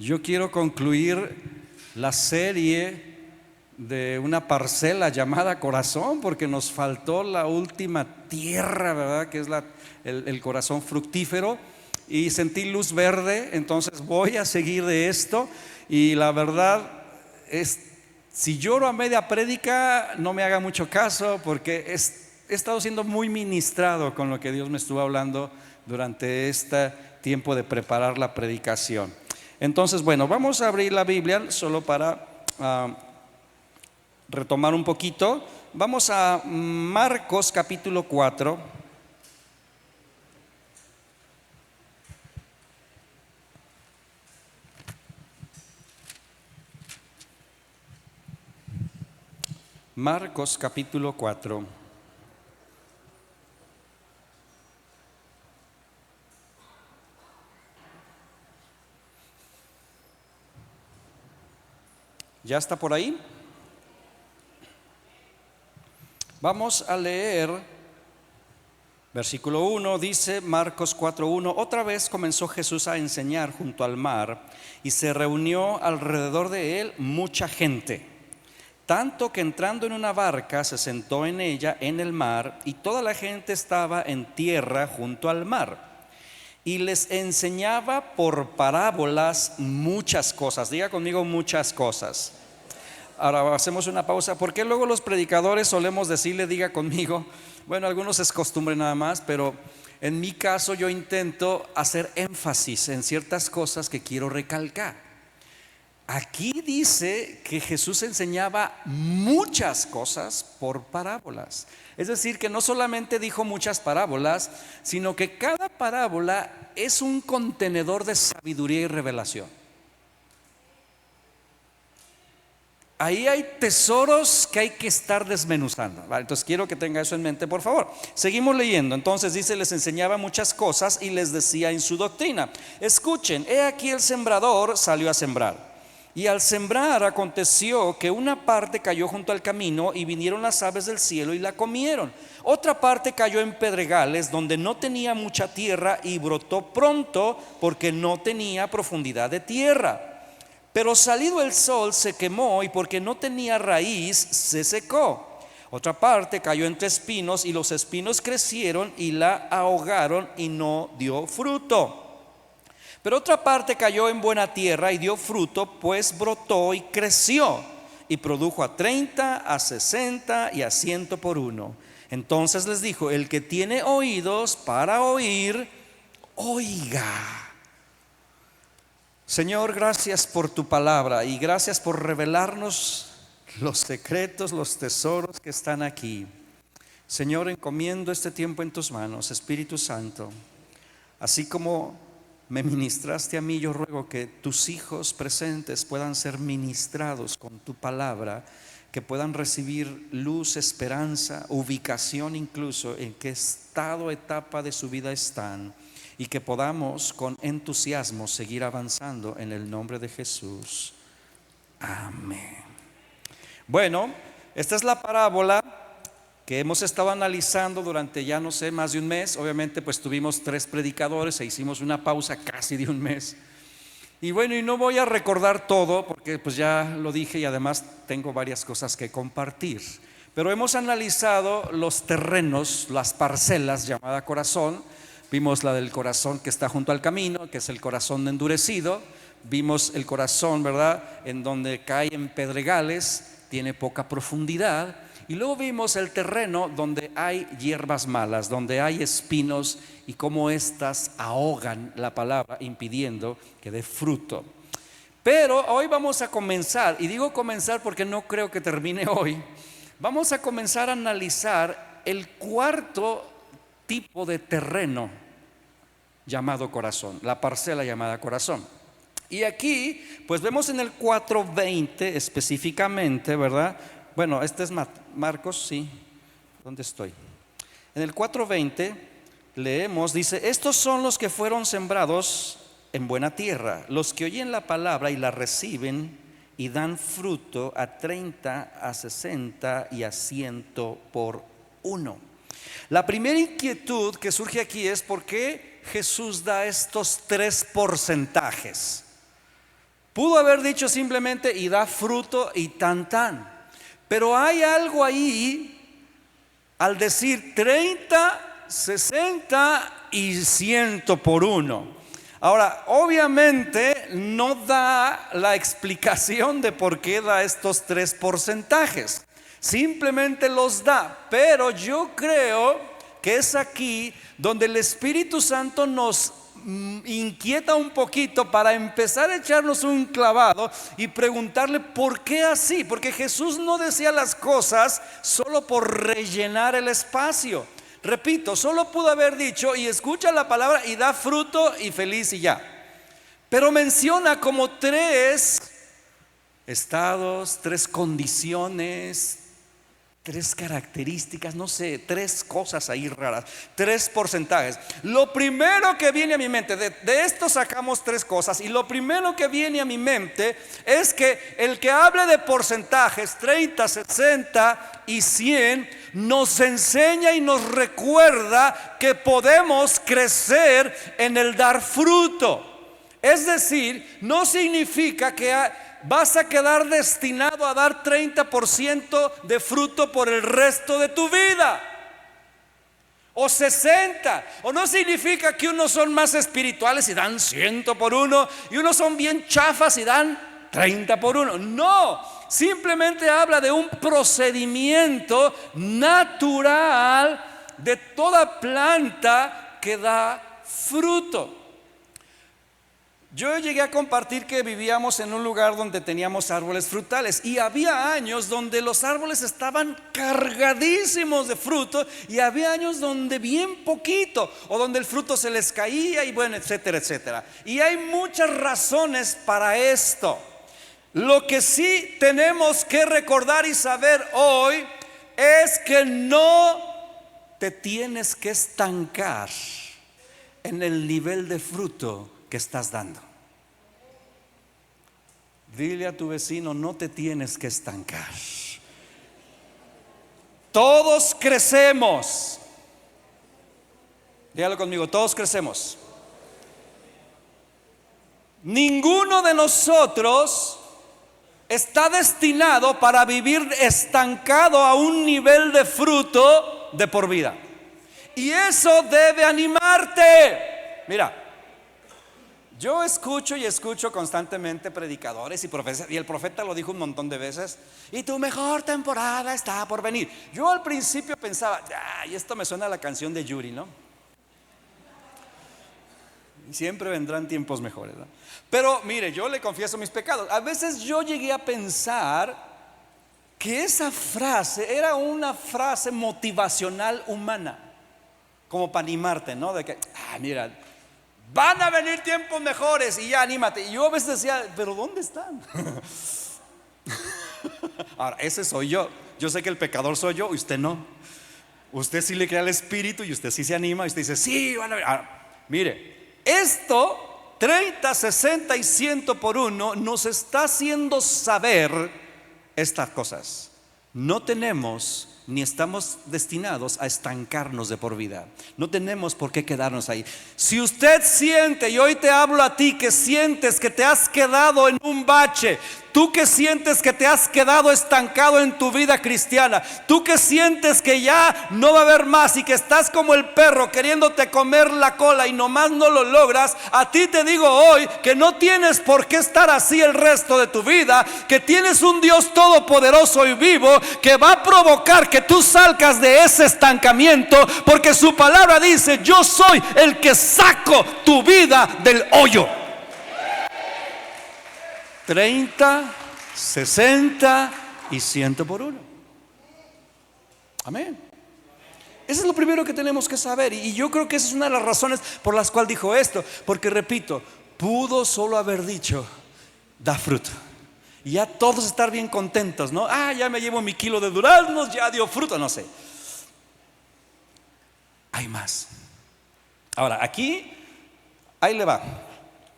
Yo quiero concluir la serie de una parcela llamada corazón, porque nos faltó la última tierra, ¿verdad? Que es el corazón fructífero, y sentí luz verde, entonces voy a seguir de esto. Y la verdad es, si lloro a media prédica, no me haga mucho caso, porque he estado siendo muy ministrado con lo que Dios me estuvo hablando durante este tiempo de preparar la predicación. Entonces, bueno, vamos a abrir la Biblia solo para retomar un poquito. Vamos a Marcos capítulo 4. Marcos capítulo 4. ¿Ya está por ahí? Vamos a leer versículo 1, dice Marcos 4:1: Otra vez comenzó Jesús a enseñar junto al mar, y se reunió alrededor de él mucha gente, tanto que entrando en una barca se sentó en ella en el mar, y toda la gente estaba en tierra junto al mar. Y les enseñaba por parábolas muchas cosas. Diga conmigo: muchas cosas. Ahora hacemos una pausa, porque luego los predicadores solemos decirle, diga conmigo. Bueno, algunos es costumbre nada más, pero en mi caso yo intento hacer énfasis en ciertas cosas que quiero recalcar. Aquí dice que Jesús enseñaba muchas cosas por parábolas. Es decir, que no solamente dijo muchas parábolas, sino que cada parábola es un contenedor de sabiduría y revelación. Ahí hay tesoros que hay que estar desmenuzando, ¿vale? Entonces quiero que tenga eso en mente, por favor. Seguimos leyendo. Entonces dice: les enseñaba muchas cosas y les decía en su doctrina: escuchen, he aquí el sembrador salió a sembrar. Y al sembrar aconteció que una parte cayó junto al camino, y vinieron las aves del cielo y la comieron. Otra parte cayó en pedregales, donde no tenía mucha tierra, y brotó pronto porque no tenía profundidad de tierra. Pero salido el sol se quemó, y porque no tenía raíz se secó. Otra parte cayó entre espinos, y los espinos crecieron y la ahogaron, y no dio fruto. Pero otra parte cayó en buena tierra y dio fruto, pues brotó y creció, y produjo a 30, a 60 y a 100 por uno. Entonces les dijo: el que tiene oídos para oír, oiga. Señor, gracias por tu palabra, y gracias por revelarnos los secretos, los tesoros que están aquí. Señor, encomiendo este tiempo en tus manos, Espíritu Santo. Así como me ministraste a mí, yo ruego que tus hijos presentes puedan ser ministrados con tu palabra, que puedan recibir luz, esperanza, ubicación, incluso en qué estado, etapa de su vida están, y que podamos con entusiasmo seguir avanzando en el nombre de Jesús. Amén. Bueno, esta es la parábola que hemos estado analizando durante ya no sé, más de un mes. Obviamente pues tuvimos 3 predicadores e hicimos una pausa casi de un mes. Y bueno, y no voy a recordar todo, porque pues ya lo dije, y además tengo varias cosas que compartir. Pero hemos analizado los terrenos, las parcelas llamada corazón. Vimos la del corazón que está junto al camino, que es el corazón endurecido. Vimos el corazón, ¿verdad?, en donde cae en pedregales, tiene poca profundidad. Y luego vimos el terreno donde hay hierbas malas, donde hay espinos, y cómo éstas ahogan la palabra, impidiendo que dé fruto. Pero hoy vamos a comenzar, y digo comenzar porque no creo que termine hoy. Vamos a comenzar a analizar el cuarto tipo de terreno llamado corazón, la parcela llamada corazón. Y aquí pues vemos en el 4:20 específicamente, ¿verdad? Bueno, este es Marcos, sí. ¿Dónde estoy? En el 4:20 leemos, dice: estos son los que fueron sembrados en buena tierra, los que oyen la palabra y la reciben, y dan fruto a 30, a 60 y a 100 por uno. La primera inquietud que surge aquí es: ¿por qué Jesús da estos 3 porcentajes? Pudo haber dicho simplemente y da fruto y tan tan. Pero hay algo ahí al decir 30, 60 y 100 por uno. Ahora, obviamente no da la explicación de por qué da estos tres porcentajes. Simplemente los da. Pero yo creo que es aquí donde el Espíritu Santo nos inquieta un poquito para empezar a echarnos un clavado y preguntarle por qué así. Porque Jesús no decía las cosas solo por rellenar el espacio. Repito, solo pudo haber dicho y escucha la palabra y da fruto y feliz y ya. Pero menciona como tres estados, tres condiciones, tres características, no sé, tres cosas ahí raras, tres porcentajes. Lo primero que viene a mi mente, de esto sacamos tres cosas, y lo primero que viene a mi mente es que el que hable de porcentajes, 30, 60 y 100, nos enseña y nos recuerda que podemos crecer en el dar fruto. Es decir, no significa que vas a quedar destinado a dar 30% de fruto por el resto de tu vida, o 60, o no significa que unos son más espirituales y dan 100 por uno y unos son bien chafas y dan 30 por uno. No, simplemente habla de un procedimiento natural de toda planta que da fruto. Yo llegué a compartir que vivíamos en un lugar donde teníamos árboles frutales y había años donde los árboles estaban cargadísimos de fruto y había años donde bien poquito, o donde el fruto se les caía y bueno, etcétera, etcétera. Y hay muchas razones para esto. Lo que sí tenemos que recordar y saber hoy es que no te tienes que estancar en el nivel de fruto que estás dando. Dile a tu vecino, no te tienes que estancar. Todos crecemos. Dígalo conmigo, todos crecemos. Ninguno de nosotros está destinado para vivir estancado a un nivel de fruto de por vida. Y eso debe animarte. Mira, yo escucho y escucho constantemente predicadores y profetas, y el profeta lo dijo un montón de veces, y tu mejor temporada está por venir. Yo al principio pensaba, y esto me suena a la canción de Yuri, ¿no? Y siempre vendrán tiempos mejores, ¿no? Pero mire, yo le confieso mis pecados. A veces yo llegué a pensar que esa frase era una frase motivacional humana, como para animarte, ¿no? De que, mira, van a venir tiempos mejores y ya anímate. Y yo a veces decía, pero ¿dónde están? Ahora, ese soy yo. Yo sé que el pecador soy yo y usted no. Usted sí le cree al Espíritu y usted sí se anima y usted dice, sí, van a ver. Ahora, mire, esto 30, 60 y 100 por uno nos está haciendo saber estas cosas. No tenemos ni estamos destinados a estancarnos de por vida. No tenemos por qué quedarnos ahí. Si usted siente, y hoy te hablo a ti que sientes que te has quedado en un bache, tú que sientes que te has quedado estancado en tu vida cristiana, tú que sientes que ya no va a haber más y que estás como el perro queriéndote comer la cola y nomás no lo logras, a ti te digo hoy que no tienes por qué estar así el resto de tu vida, que tienes un Dios todopoderoso y vivo que va a provocar que tú salgas de ese estancamiento, porque su palabra dice, yo soy el que saco tu vida del hoyo. 30, 60 y 100 por uno. Amén. Eso es lo primero que tenemos que saber. Y yo creo que esa es una de las razones por las cuales dijo esto. Porque repito, pudo solo haber dicho, da fruto. Y ya todos estar bien contentos, ¿no? Ya me llevo mi kilo de duraznos, ya dio fruto, no sé. Hay más. Ahora, aquí, ahí le va.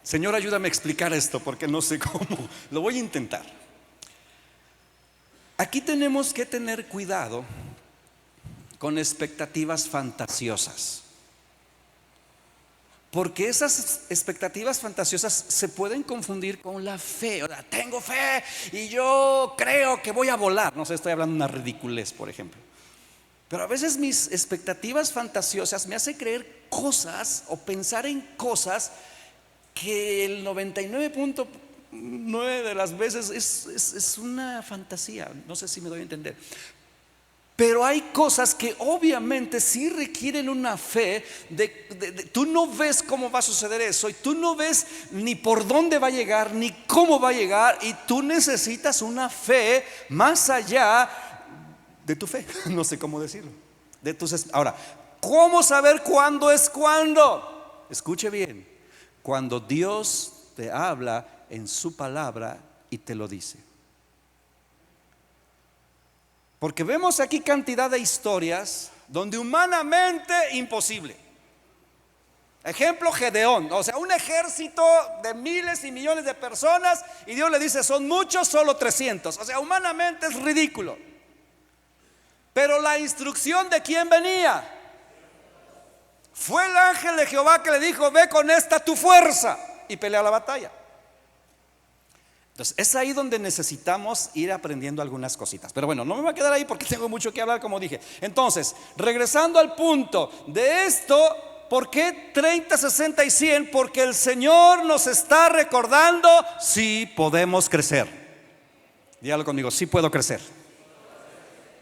Señor, ayúdame a explicar esto porque no sé cómo. Lo voy a intentar. Aquí tenemos que tener cuidado con expectativas fantasiosas. Porque esas expectativas fantasiosas se pueden confundir con la fe. O sea, tengo fe y yo creo que voy a volar. No sé, estoy hablando de una ridiculez, por ejemplo. Pero a veces mis expectativas fantasiosas me hacen creer cosas o pensar en cosas que el 99.9 de las veces es una fantasía. No sé si me doy a entender. Pero hay cosas que obviamente sí requieren una fe tú no ves cómo va a suceder eso y tú no ves ni por dónde va a llegar ni cómo va a llegar, y tú necesitas una fe más allá de tu fe. No sé cómo decirlo. Ahora, ¿cómo saber cuándo es cuándo? Escuche bien: cuando Dios te habla en su palabra y te lo dice. Porque vemos aquí cantidad de historias donde humanamente imposible. Ejemplo, Gedeón, o sea, un ejército de miles y millones de personas, y Dios le dice: son muchos, solo 300. O sea, humanamente es ridículo. Pero la instrucción, ¿de quién venía? Fue el ángel de Jehová que le dijo: ve con esta tu fuerza y pelea la batalla. Entonces es ahí donde necesitamos ir aprendiendo algunas cositas. Pero bueno, no me voy a quedar ahí porque tengo mucho que hablar, como dije. Entonces, regresando al punto de esto, ¿por qué 30, 60 y 100? Porque el Señor nos está recordando: sí podemos crecer. Dígalo conmigo: sí puedo crecer.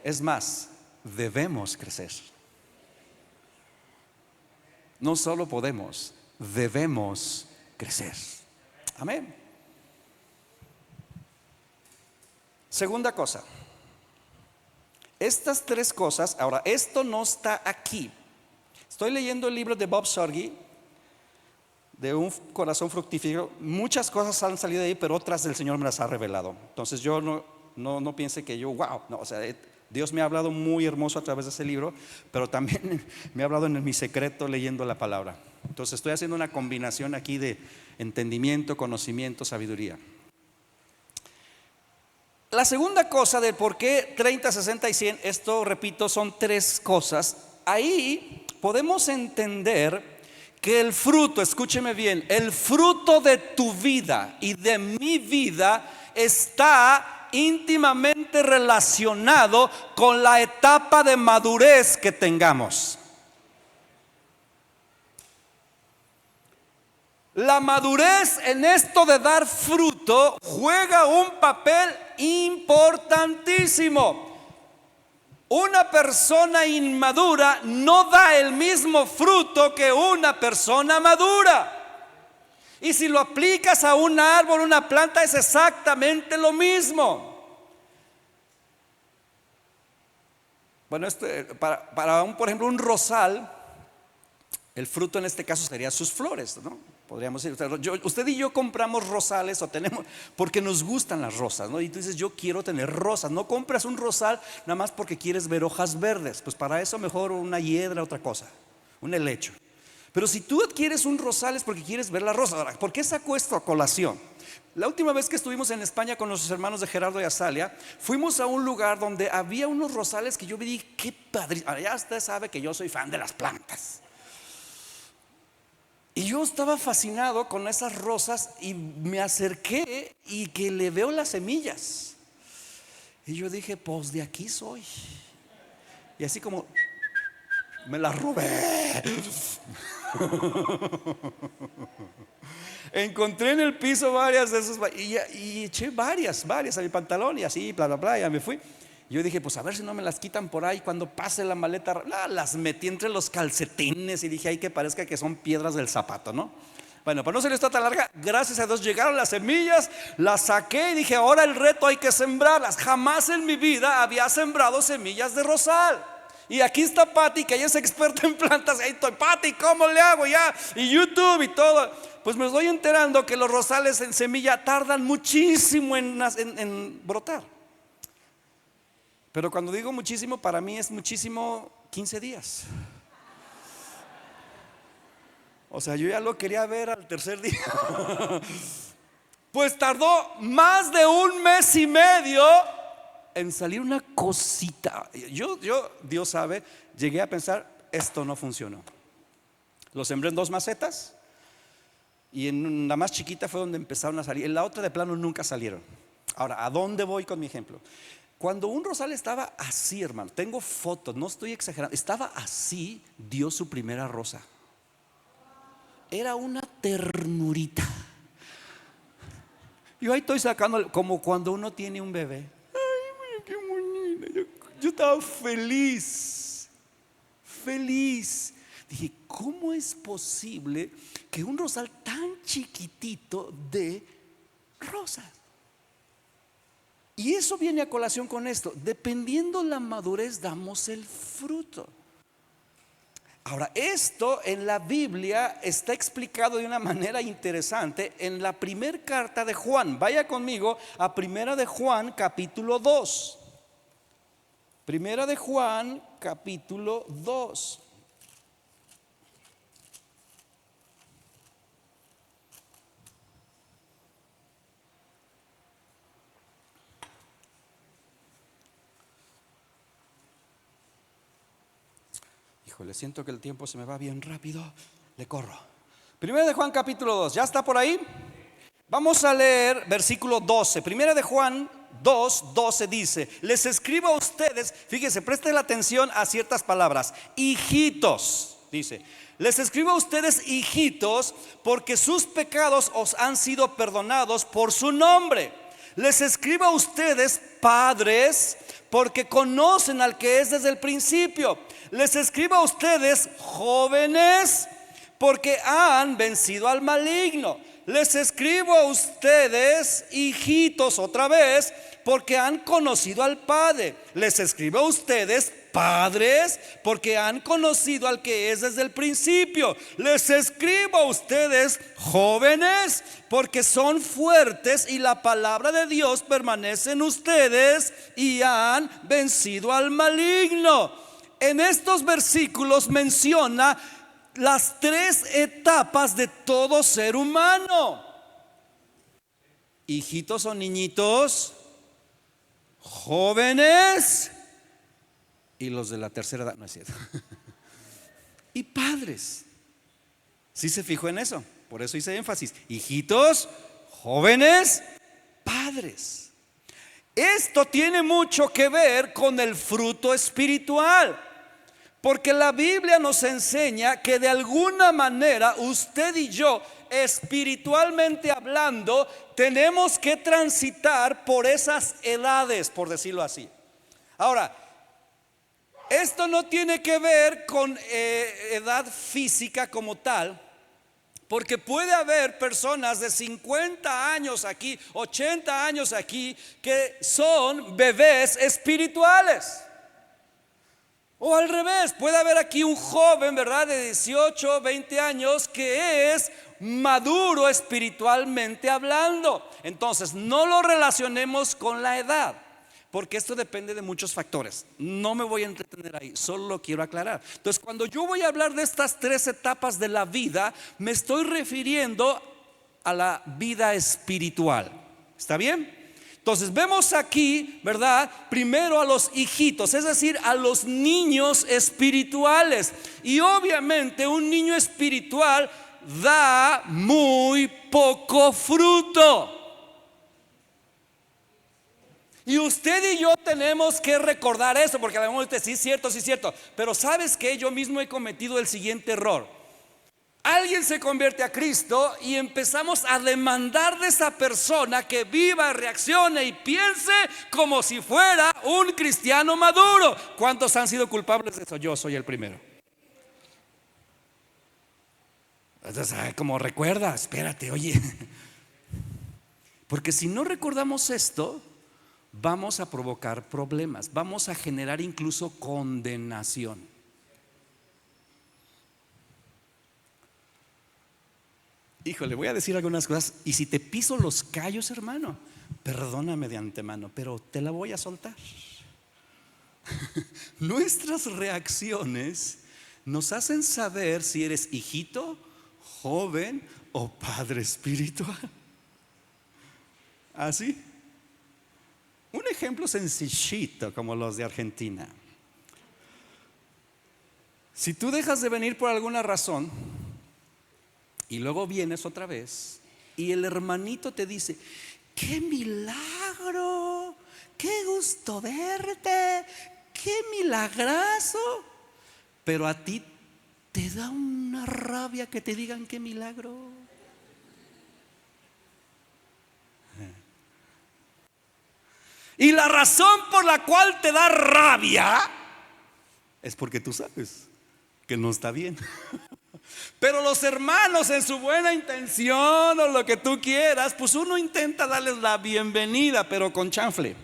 Es más, debemos crecer. No solo podemos, debemos crecer. Amén. Segunda cosa, estas tres cosas. Ahora, esto no está aquí. Estoy leyendo el libro de Bob Sorge, de un corazón fructífero. Muchas cosas han salido de ahí, pero otras del Señor me las ha revelado. Entonces yo no piense que yo, wow, no, o sea, Dios me ha hablado muy hermoso a través de ese libro, pero también me ha hablado en mi secreto leyendo la palabra. Entonces estoy haciendo una combinación aquí de entendimiento, conocimiento, sabiduría. La segunda cosa de por qué 30, 60 y 100, esto repito, son tres cosas. Ahí podemos entender que el fruto, escúcheme bien, el fruto de tu vida y de mi vida está íntimamente relacionado con la etapa de madurez que tengamos. La madurez en esto de dar fruto juega un papel importantísimo. Una persona inmadura no da el mismo fruto que una persona madura. Y si lo aplicas a un árbol, una planta, es exactamente lo mismo. Bueno, para por ejemplo, un rosal, el fruto en este caso sería sus flores, ¿no? Podríamos decir, usted y yo compramos rosales, o tenemos, porque nos gustan las rosas, ¿no? Y tú dices: yo quiero tener rosas. No compras un rosal nada más porque quieres ver hojas verdes. Pues para eso mejor una hiedra, otra cosa, un helecho. Pero si tú adquieres un rosal es porque quieres ver la rosa. Ahora, ¿por qué saco esto a colación? La última vez que estuvimos en España con los hermanos de Gerardo y Azalia, fuimos a un lugar donde había unos rosales que yo vi: qué padre. Ahora, ya usted sabe que yo soy fan de las plantas. Y yo estaba fascinado con esas rosas y me acerqué y que le veo las semillas. Y yo dije: pues de aquí soy. Y así como me las robé. Encontré en el piso varias de esas y eché varias a mi pantalón y así, bla, bla, bla, ya me fui. Yo dije: pues a ver si no me las quitan por ahí. Cuando pase la maleta, las metí entre los calcetines y dije: ay, que parezca que son piedras del zapato, ¿no? Bueno, para no ser esta tan larga, gracias a Dios llegaron las semillas, las saqué y dije: ahora el reto hay que sembrarlas. Jamás en mi vida había sembrado semillas de rosal. Y aquí está Pati, que ella es experta en plantas. Ahí estoy: Pati, ¿cómo le hago ya? Y YouTube y todo. Pues me estoy enterando que los rosales en semilla tardan muchísimo en brotar. Pero cuando digo muchísimo, para mí es muchísimo 15 días. O sea, yo ya lo quería ver al tercer día. Pues tardó más de 1 mes y medio en salir una cosita. Yo, Dios sabe, llegué a pensar: esto no funcionó. Lo sembré en 2 macetas, Y en la más chiquita fue donde empezaron a salir. En la otra de plano nunca salieron. Ahora, ¿a dónde voy con mi ejemplo? Cuando un rosal estaba así, hermano, tengo fotos, no estoy exagerando, estaba así, dio su primera rosa. Era una ternurita. Yo ahí estoy sacando, como cuando uno tiene un bebé. Ay, qué bonita. Yo estaba feliz, feliz. Dije, ¿cómo es posible que un rosal tan chiquitito dé rosas? Y eso viene a colación con esto. Dependiendo la madurez, damos el fruto. Ahora, esto en la Biblia está explicado de una manera interesante en la primera carta de Juan. Vaya conmigo a Primera de Juan, capítulo 2. Primera de Juan, capítulo 2. Híjole, siento que el tiempo se me va bien rápido. Le corro. Primera de Juan capítulo 2. ¿Ya está por ahí? Vamos a leer versículo 12. Primera de Juan 2, 12 dice: les escribo a ustedes, fíjense, presten la atención a ciertas palabras. Hijitos, dice, les escribo a ustedes, hijitos, porque sus pecados os han sido perdonados por su nombre. Les escribo a ustedes, padres, porque conocen al que es desde el principio. Les escribo a ustedes, jóvenes, porque han vencido al maligno. Les escribo a ustedes, hijitos, otra vez, porque han conocido al Padre. Les escribo a ustedes, padres, porque han conocido al que es desde el principio. Les escribo a ustedes, jóvenes, porque son fuertes y la palabra de Dios permanece en ustedes y han vencido al maligno. En estos versículos menciona las tres etapas de todo ser humano: hijitos o niñitos, jóvenes y los de la tercera edad, no es cierto, y padres. ¿Sí se fijó en eso? Por eso hice énfasis: hijitos, jóvenes, padres. Esto tiene mucho que ver con el fruto espiritual, porque la Biblia nos enseña que de alguna manera usted y yo, espiritualmente hablando, tenemos que transitar por esas edades, por decirlo así. Ahora, esto no tiene que ver con edad física como tal, porque puede haber personas de 50 años aquí, 80 años aquí, que son bebés espirituales. O al revés, puede haber aquí un joven, ¿verdad?, de 18, 20 años que es maduro espiritualmente hablando. Entonces, no lo relacionemos con la edad, porque esto depende de muchos factores. No me voy a entretener ahí, solo lo quiero aclarar. Entonces, cuando yo voy a hablar de estas tres etapas de la vida, me estoy refiriendo a la vida espiritual. ¿Está bien? Entonces vemos aquí, ¿verdad?, primero a los hijitos, es decir, a los niños espirituales. Y obviamente un niño espiritual da muy poco fruto. Y usted y yo tenemos que recordar eso, porque a lo mejor usted, sí es cierto, pero ¿sabes qué? Yo mismo he cometido el siguiente error. Alguien se convierte a Cristo y empezamos a demandar de esa persona que viva, reaccione y piense como si fuera un cristiano maduro. ¿Cuántos han sido culpables de eso? Yo soy el primero. Entonces, como recuerda, espérate, oye, porque si no recordamos esto, vamos a provocar problemas, vamos a generar incluso condenación. Híjole, voy a decir algunas cosas, y si te piso los callos, hermano, perdóname de antemano, pero te la voy a soltar. Nuestras reacciones nos hacen saber si eres hijito, joven o padre espiritual. ¿Así? Un ejemplo sencillito como los de Argentina. Si tú dejas de venir por alguna razón Y luego vienes otra vez y el hermanito te dice: ¡qué milagro! ¡Qué gusto verte! ¡Qué milagrazo! Pero a ti te da una rabia que te digan qué milagro. Y la razón por la cual te da rabia es porque tú sabes que no está bien. Pero los hermanos, en su buena intención o lo que tú quieras, pues uno intenta darles la bienvenida, pero con chanfle.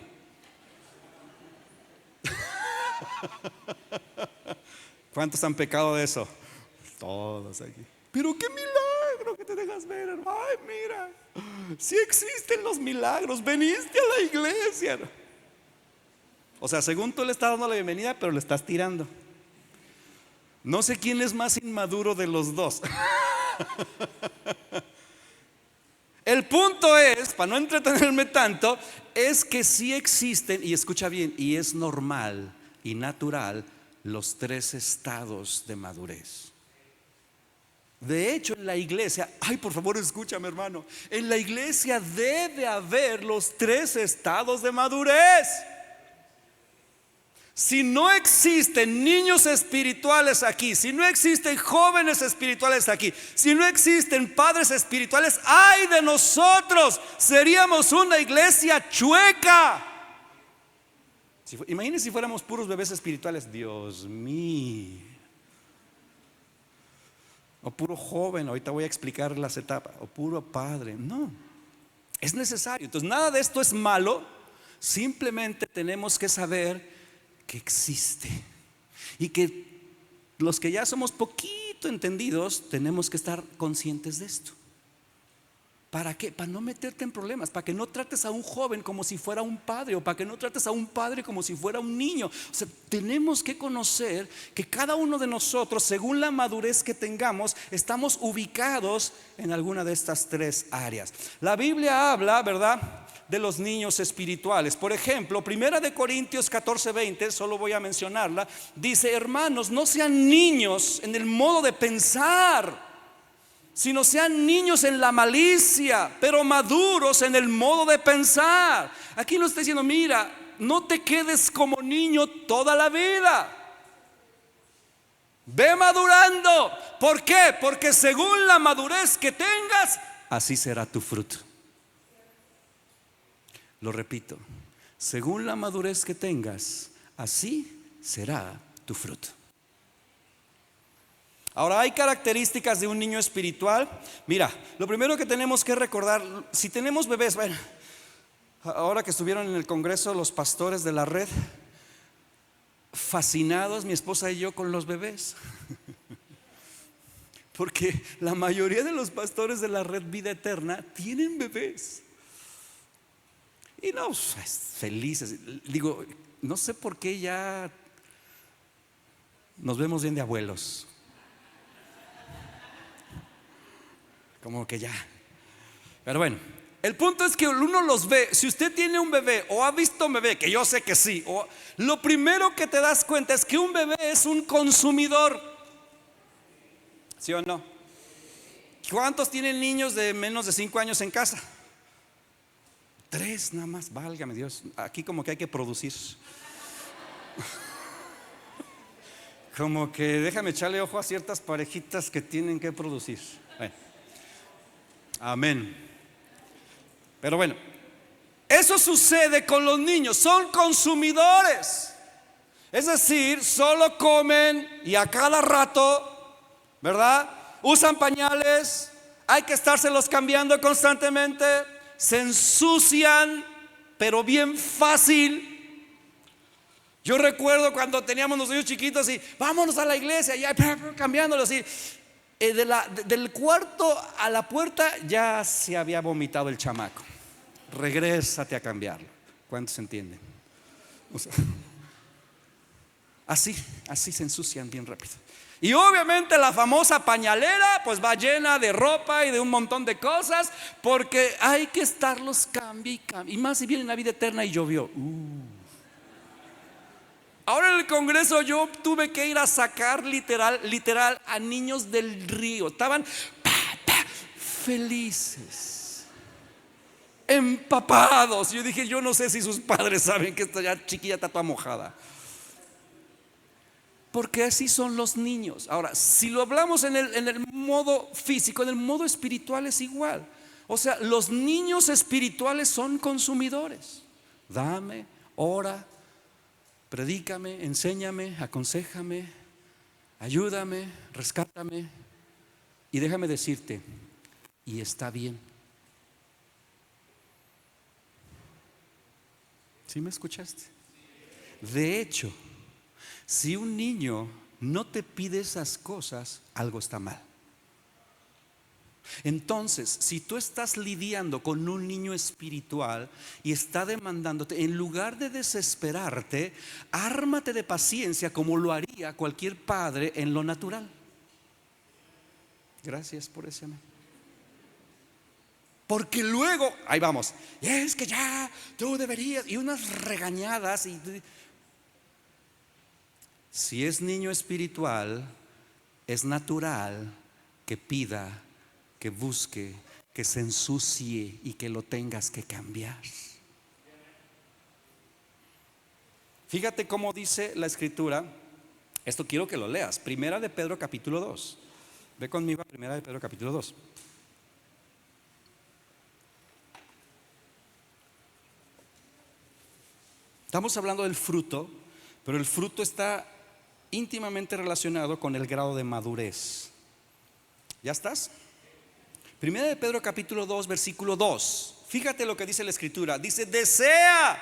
¿Cuántos han pecado de eso? Todos aquí. Pero qué milagro que te dejas ver. Ay, mira, sí existen los milagros. Veniste a la iglesia. O sea, según tú le estás dando la bienvenida, pero le estás tirando. No sé quién es más inmaduro de los dos. El punto es, para no entretenerme tanto, es que sí existen, y escucha bien, y es normal y natural, los 3 estados de madurez. De hecho, en la iglesia, ay, por favor, escúchame, hermano, en la iglesia debe haber los 3 estados de madurez. Si no existen niños espirituales aquí, si no existen jóvenes espirituales aquí, si no existen padres espirituales, ¡ay de nosotros! Seríamos una iglesia chueca. Imagínense si fuéramos puros bebés espirituales. Dios mío. O puro joven, ahorita voy a explicar las etapas. O puro padre. No, es necesario. Entonces nada de esto es malo. Simplemente tenemos que saber que existe y que los que ya somos poquito entendidos tenemos que estar conscientes de esto. ¿Para qué? Para no meterte en problemas, para que no trates a un joven como si fuera un padre, o para que no trates a un padre como si fuera un niño. O sea, tenemos que conocer que cada uno de nosotros, según la madurez que tengamos, estamos ubicados en alguna de estas 3 áreas. La Biblia habla, ¿verdad?, de los niños espirituales. Por ejemplo, 1 Corintios 14:20, solo voy a mencionarla, dice: hermanos, no sean niños en el modo de pensar, sino sean niños en la malicia, pero maduros en el modo de pensar. Aquí nos está diciendo: mira, no te quedes como niño toda la vida. Ve madurando. ¿Por qué? Porque según la madurez que tengas, así será tu fruto. Lo repito, según la madurez que tengas, así será tu fruto. Ahora, hay características de un niño espiritual. Mira, lo primero que tenemos que recordar, si tenemos bebés, bueno, ahora que estuvieron en el congreso los pastores de la red, fascinados mi esposa y yo con los bebés. Porque la mayoría de los pastores de la red Vida Eterna tienen bebés. Y no, felices. Digo, no sé por qué ya nos vemos bien de abuelos. Como que ya. Pero bueno, el punto es que uno los ve. Si usted tiene un bebé o ha visto un bebé, que yo sé que sí, lo primero que te das cuenta es que un bebé es un consumidor. ¿Sí o no? ¿Cuántos tienen niños de menos de 5 años en casa? 3 nada más, válgame Dios. Aquí como que hay que producir. Como que déjame echarle ojo a ciertas parejitas que tienen que producir. Bueno. Amén. Pero bueno, eso sucede con los niños. Son consumidores. Es decir, solo comen y a cada rato, ¿verdad?, usan pañales. Hay que estárselos cambiando constantemente. Se ensucian, pero bien fácil. Yo recuerdo cuando teníamos los niños chiquitos y vámonos a la iglesia, ya cambiándolos y del cuarto a la puerta ya se había vomitado el chamaco. Regrésate a cambiarlo. ¿Cuántos entienden? O sea, así se ensucian bien rápido. Y obviamente la famosa pañalera pues va llena de ropa y de un montón de cosas, porque hay que estarlos cambie y cambie. Y más si viene la vida eterna y llovió. Ahora en el congreso yo tuve que ir a sacar literal a niños del río. Estaban felices, empapados. Yo dije, yo no sé si sus padres saben que esta ya chiquilla está toda mojada, porque así son los niños. Ahora, si lo hablamos en el modo físico, en el modo espiritual es igual. O sea, los niños espirituales son consumidores. Dame, ora, predícame, enséñame, aconséjame, ayúdame, rescátame. Y déjame decirte, y está bien. ¿Sí me escuchaste? De hecho, si un niño no te pide esas cosas, algo está mal. Entonces, si tú estás lidiando con un niño espiritual y está demandándote, en lugar de desesperarte, ármate de paciencia como lo haría cualquier padre en lo natural. Gracias por ese amén. Porque luego, ahí vamos, es que ya tú deberías, y unas regañadas. Si es niño espiritual, es natural que pida, que busque, que se ensucie y que lo tengas que cambiar. Fíjate cómo dice la escritura. Esto quiero que lo leas. Primera de Pedro capítulo 2. Ve conmigo a Primera de Pedro capítulo 2. Estamos hablando del fruto, pero el fruto está íntimamente relacionado con el grado de madurez. ¿Ya estás? Primera de Pedro capítulo 2 versículo 2. Fíjate lo que dice la escritura. Dice, desea,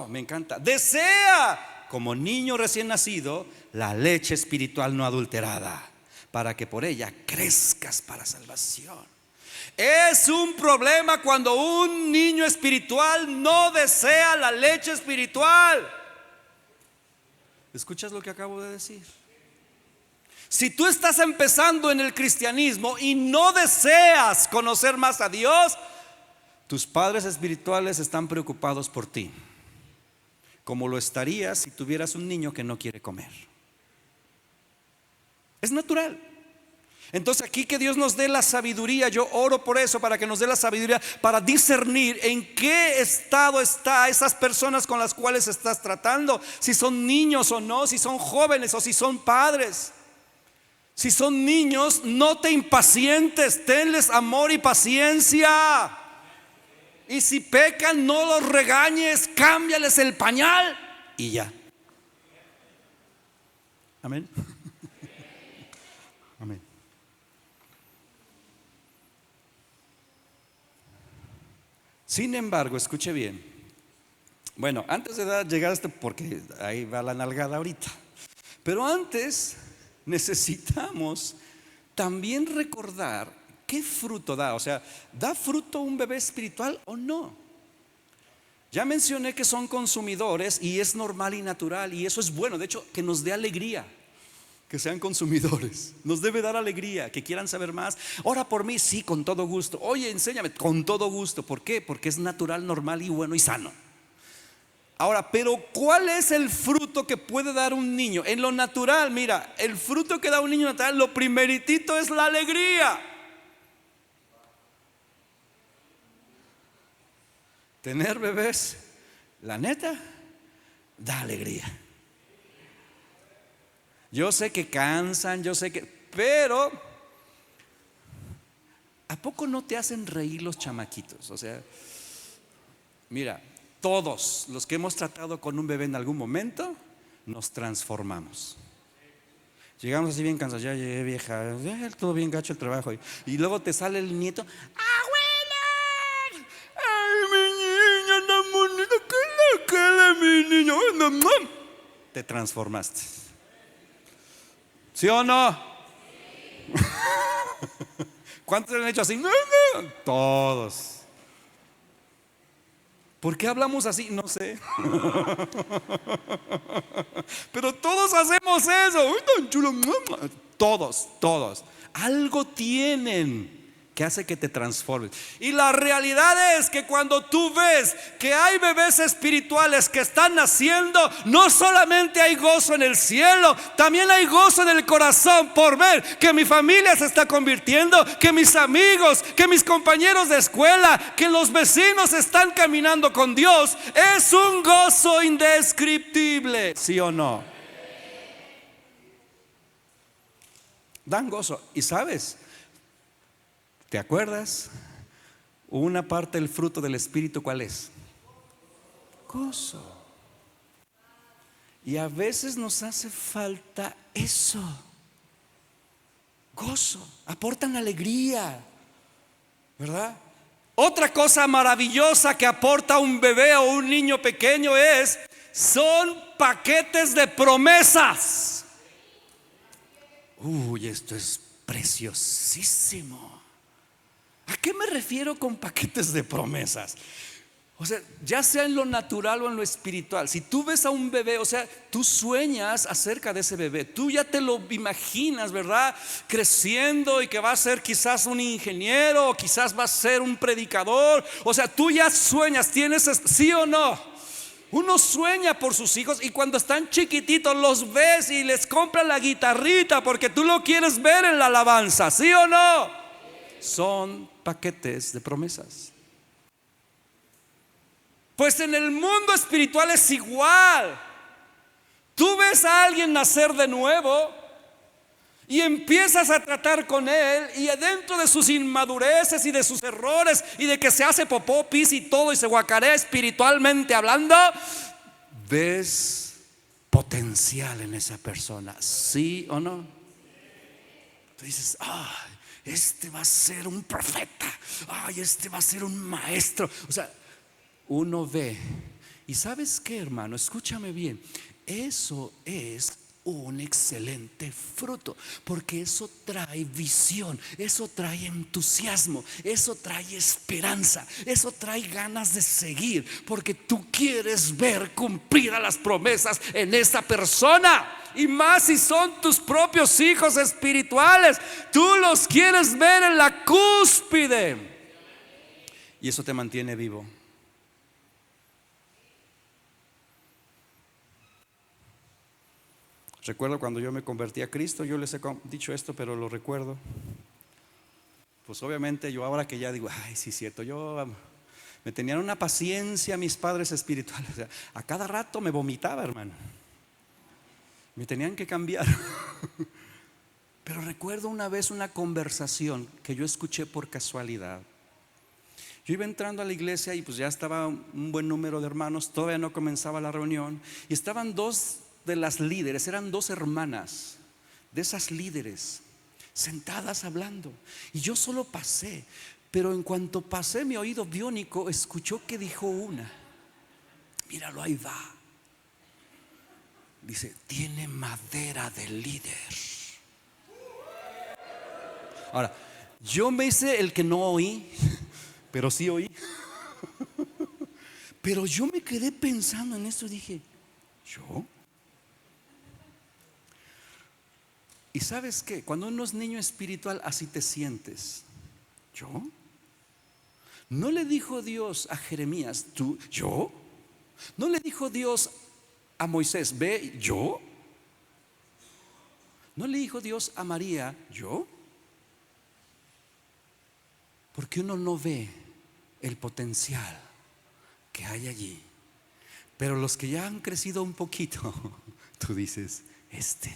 me encanta, desea como niño recién nacido la leche espiritual no adulterada, para que por ella crezcas para salvación. Es un problema cuando un niño espiritual no desea la leche espiritual. ¿Escuchas lo que acabo de decir? Si tú estás empezando en el cristianismo y no deseas conocer más a Dios, tus padres espirituales están preocupados por ti, como lo estarías si tuvieras un niño que no quiere comer. Es natural. Entonces aquí que Dios nos dé la sabiduría. Yo oro por eso, para que nos dé la sabiduría para discernir en qué estado está esas personas con las cuales estás tratando, si son niños o no, si son jóvenes o si son padres. Si son niños, no te impacientes, tenles amor y paciencia. Y si pecan, no los regañes, cámbiales el pañal y ya. Amén. Amén. Sin embargo, escuche bien. Bueno, antes de llegar a esto, porque ahí va la nalgada ahorita, pero antes necesitamos también recordar qué fruto da. O sea, ¿da fruto un bebé espiritual o no? Ya mencioné que son consumidores y es normal y natural, y eso es bueno. De hecho, que nos dé alegría que sean consumidores. Nos debe dar alegría, que quieran saber más. Ora por mí, sí, con todo gusto. Oye, enséñame, con todo gusto. ¿Por qué? Porque es natural, normal y bueno y sano. Ahora, pero ¿cuál es el fruto que puede dar un niño? En lo natural, mira, el fruto que da un niño natural, lo primeritito es la alegría. Tener bebés, la neta, da alegría. Yo sé que cansan, yo sé que, pero ¿a poco no te hacen reír los chamaquitos? O sea, mira, todos los que hemos tratado con un bebé en algún momento nos transformamos. Llegamos así bien cansados, ya llegué vieja, todo bien gacho el trabajo, y luego te sale el nieto. ¡Abuela! ¡Ay, mi niño, tan bonito! ¿Qué le queda, mi niño? Te transformaste. ¿Sí o no? Sí. ¿Cuántos han hecho así? Todos. ¿Por qué hablamos así? No sé. Pero todos hacemos eso. Uy, tan chulo. Todos. Algo tienen que hace que te transformes. Y la realidad es que cuando tú ves que hay bebés espirituales que están naciendo, no solamente hay gozo en el cielo, también hay gozo en el corazón por ver que mi familia se está convirtiendo, que mis amigos, que mis compañeros de escuela, que los vecinos están caminando con Dios. Es un gozo indescriptible, ¿sí o no? Dan gozo. Y sabes, ¿te acuerdas? Una parte del fruto del Espíritu, ¿cuál es? Gozo. Y a veces nos hace falta eso. Gozo. Aportan alegría, ¿verdad? Otra cosa maravillosa que aporta un bebé o un niño pequeño son paquetes de promesas. Uy, esto es preciosísimo. ¿A qué me refiero con paquetes de promesas? O sea, ya sea en lo natural o en lo espiritual. Si tú ves a un bebé, o sea, tú sueñas acerca de ese bebé. Tú ya te lo imaginas, ¿verdad? Creciendo y que va a ser quizás un ingeniero, o quizás va a ser un predicador. O sea, tú ya sueñas, tienes, ¿sí o no? Uno sueña por sus hijos y cuando están chiquititos los ves y les compran la guitarrita porque tú lo quieres ver en la alabanza, ¿sí o no? Son paquetes de promesas. Pues en el mundo espiritual es igual. Tú ves a alguien nacer de nuevo y empiezas a tratar con él, y dentro de sus inmadureces y de sus errores y de que se hace popó, pis y todo y se guacarea espiritualmente hablando, ves potencial en esa persona, ¿sí o no? Tú dices, este va a ser un profeta, este va a ser un maestro. O sea, uno ve. Y ¿sabes qué, hermano? Escúchame bien. Eso es un excelente fruto, porque eso trae visión, eso trae entusiasmo, eso trae esperanza, eso trae ganas de seguir, porque tú quieres ver cumplidas las promesas en esa persona. Y más si son tus propios hijos espirituales, tú los quieres ver en la cúspide, y eso te mantiene vivo. Recuerdo cuando yo me convertí a Cristo, yo les he dicho esto, pero lo recuerdo. Pues obviamente yo ahora que ya digo, sí es cierto, me tenían una paciencia mis padres espirituales. O sea, a cada rato me vomitaba, hermano. Me tenían que cambiar. Pero recuerdo una vez una conversación que yo escuché por casualidad. Yo iba entrando a la iglesia y pues ya estaba un buen número de hermanos, todavía no comenzaba la reunión, y estaban dos de las líderes, eran dos hermanas de esas líderes sentadas hablando, y yo solo pasé, pero en cuanto pasé, mi oído biónico escuchó que dijo una: míralo, ahí va. Dice, tiene madera de líder. Ahora, yo me hice el que no oí, pero sí oí. Pero yo me quedé pensando en esto y dije, ¿yo? Y ¿sabes qué? Cuando uno es niño espiritual, así te sientes. ¿Yo? ¿No le dijo Dios a Jeremías, tú, yo? ¿No le dijo Dios a Moisés, ve, yo? ¿No le dijo Dios a María, yo? Porque uno no ve el potencial que hay allí. Pero los que ya han crecido un poquito, tú dices, esta.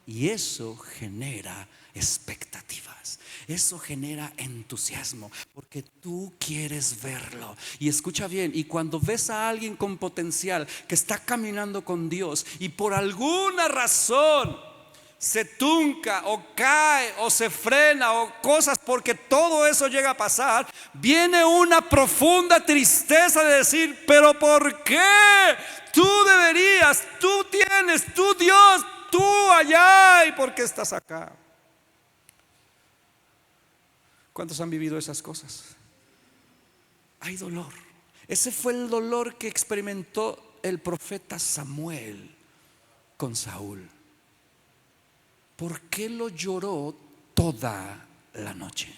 Y eso genera expectativas, eso genera entusiasmo, porque tú quieres verlo. Y escucha bien, y cuando ves a alguien con potencial que está caminando con Dios y por alguna razón se trunca o cae o se frena o cosas, porque todo eso llega a pasar, viene una profunda tristeza de decir, pero ¿por qué? Tú deberías, tú tienes, tú Dios, tú allá, ¿y por qué estás acá? ¿Cuántos han vivido esas cosas? Hay dolor. Ese fue el dolor que experimentó el profeta Samuel con Saúl. ¿Por qué lo lloró toda la noche.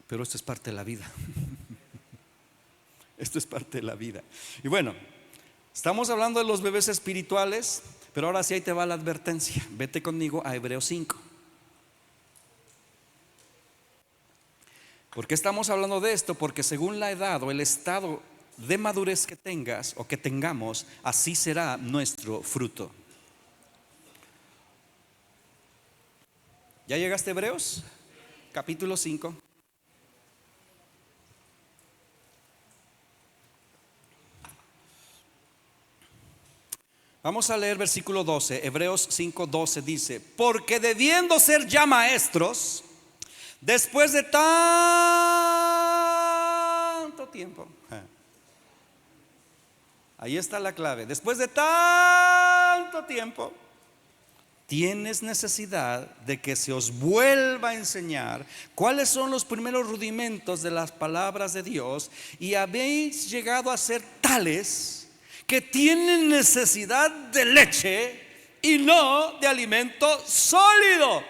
Pero esto es parte de la vida. Esto es parte de la vida. Y bueno, estamos hablando de los bebés espirituales, pero ahora sí ahí te va la advertencia. Vete conmigo a Hebreos 5. ¿Por qué estamos hablando de esto? Porque según la edad o el estado de madurez que tengas o que tengamos, así será nuestro fruto. ¿Ya llegaste a Hebreos? Capítulo 5. Vamos a leer versículo 12. Hebreos 5:12 dice: porque debiendo ser ya maestros, después de tanto tiempo, ahí está la clave, después de tanto tiempo, tienes necesidad de que se os vuelva a enseñar cuáles son los primeros rudimentos de las palabras de Dios, y habéis llegado a ser tales que tienen necesidad de leche y no de alimento sólido.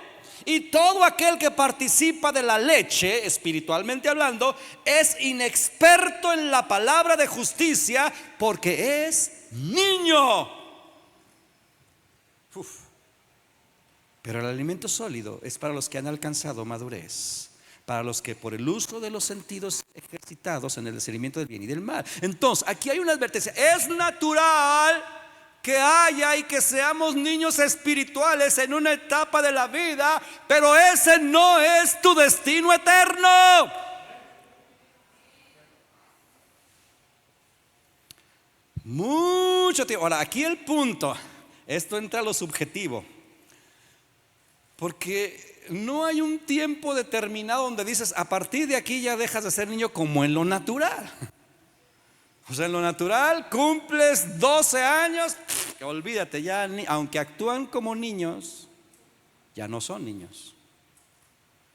Y todo aquel que participa de la leche, espiritualmente hablando, es inexperto en la palabra de justicia, porque es niño. Pero el alimento sólido es para los que han alcanzado madurez, para los que por el uso de los sentidos ejercitados en el discernimiento del bien y del mal. Entonces, aquí hay una advertencia. Es natural que haya y que seamos niños espirituales en una etapa de la vida, pero ese no es tu destino eterno. Mucho tiempo. Ahora, aquí el punto, esto entra a lo subjetivo, porque no hay un tiempo determinado donde dices, a partir de aquí ya dejas de ser niño, como en lo natural. O sea, en lo natural cumples 12 años, olvídate, ya aunque actúan como niños, ya no son niños.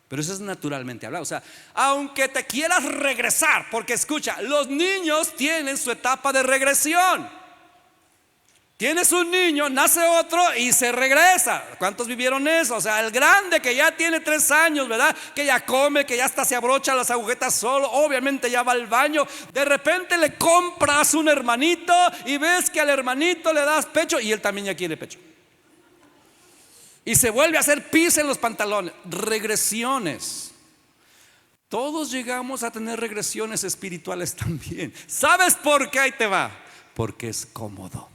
Pero eso es naturalmente hablado. O sea, aunque te quieras regresar, porque escucha, los niños tienen su etapa de regresión. Tienes un niño, nace otro y se regresa. ¿Cuántos vivieron eso? O sea, el grande que ya tiene 3 años, ¿verdad? Que ya come, que ya hasta se abrocha las agujetas solo, obviamente ya va al baño. De repente le compras un hermanito y ves que al hermanito le das pecho y él también ya quiere pecho. Y se vuelve a hacer pis en los pantalones. Regresiones. Todos llegamos a tener regresiones espirituales también. ¿Sabes por qué? Ahí te va. Porque es cómodo.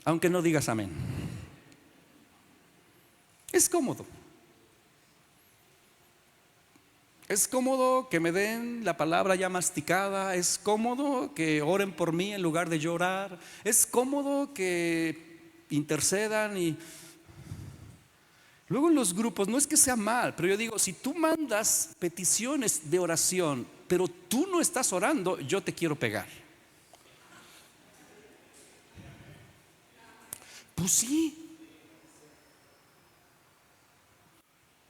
Aunque no digas amén. Es cómodo. Es cómodo que me den la palabra ya masticada. Es cómodo que oren por mí en lugar de llorar. Es cómodo que intercedan. Y luego en los grupos, no es que sea mal, pero yo digo, si tú mandas peticiones de oración, pero tú no estás orando, yo te quiero pegar. Pues sí.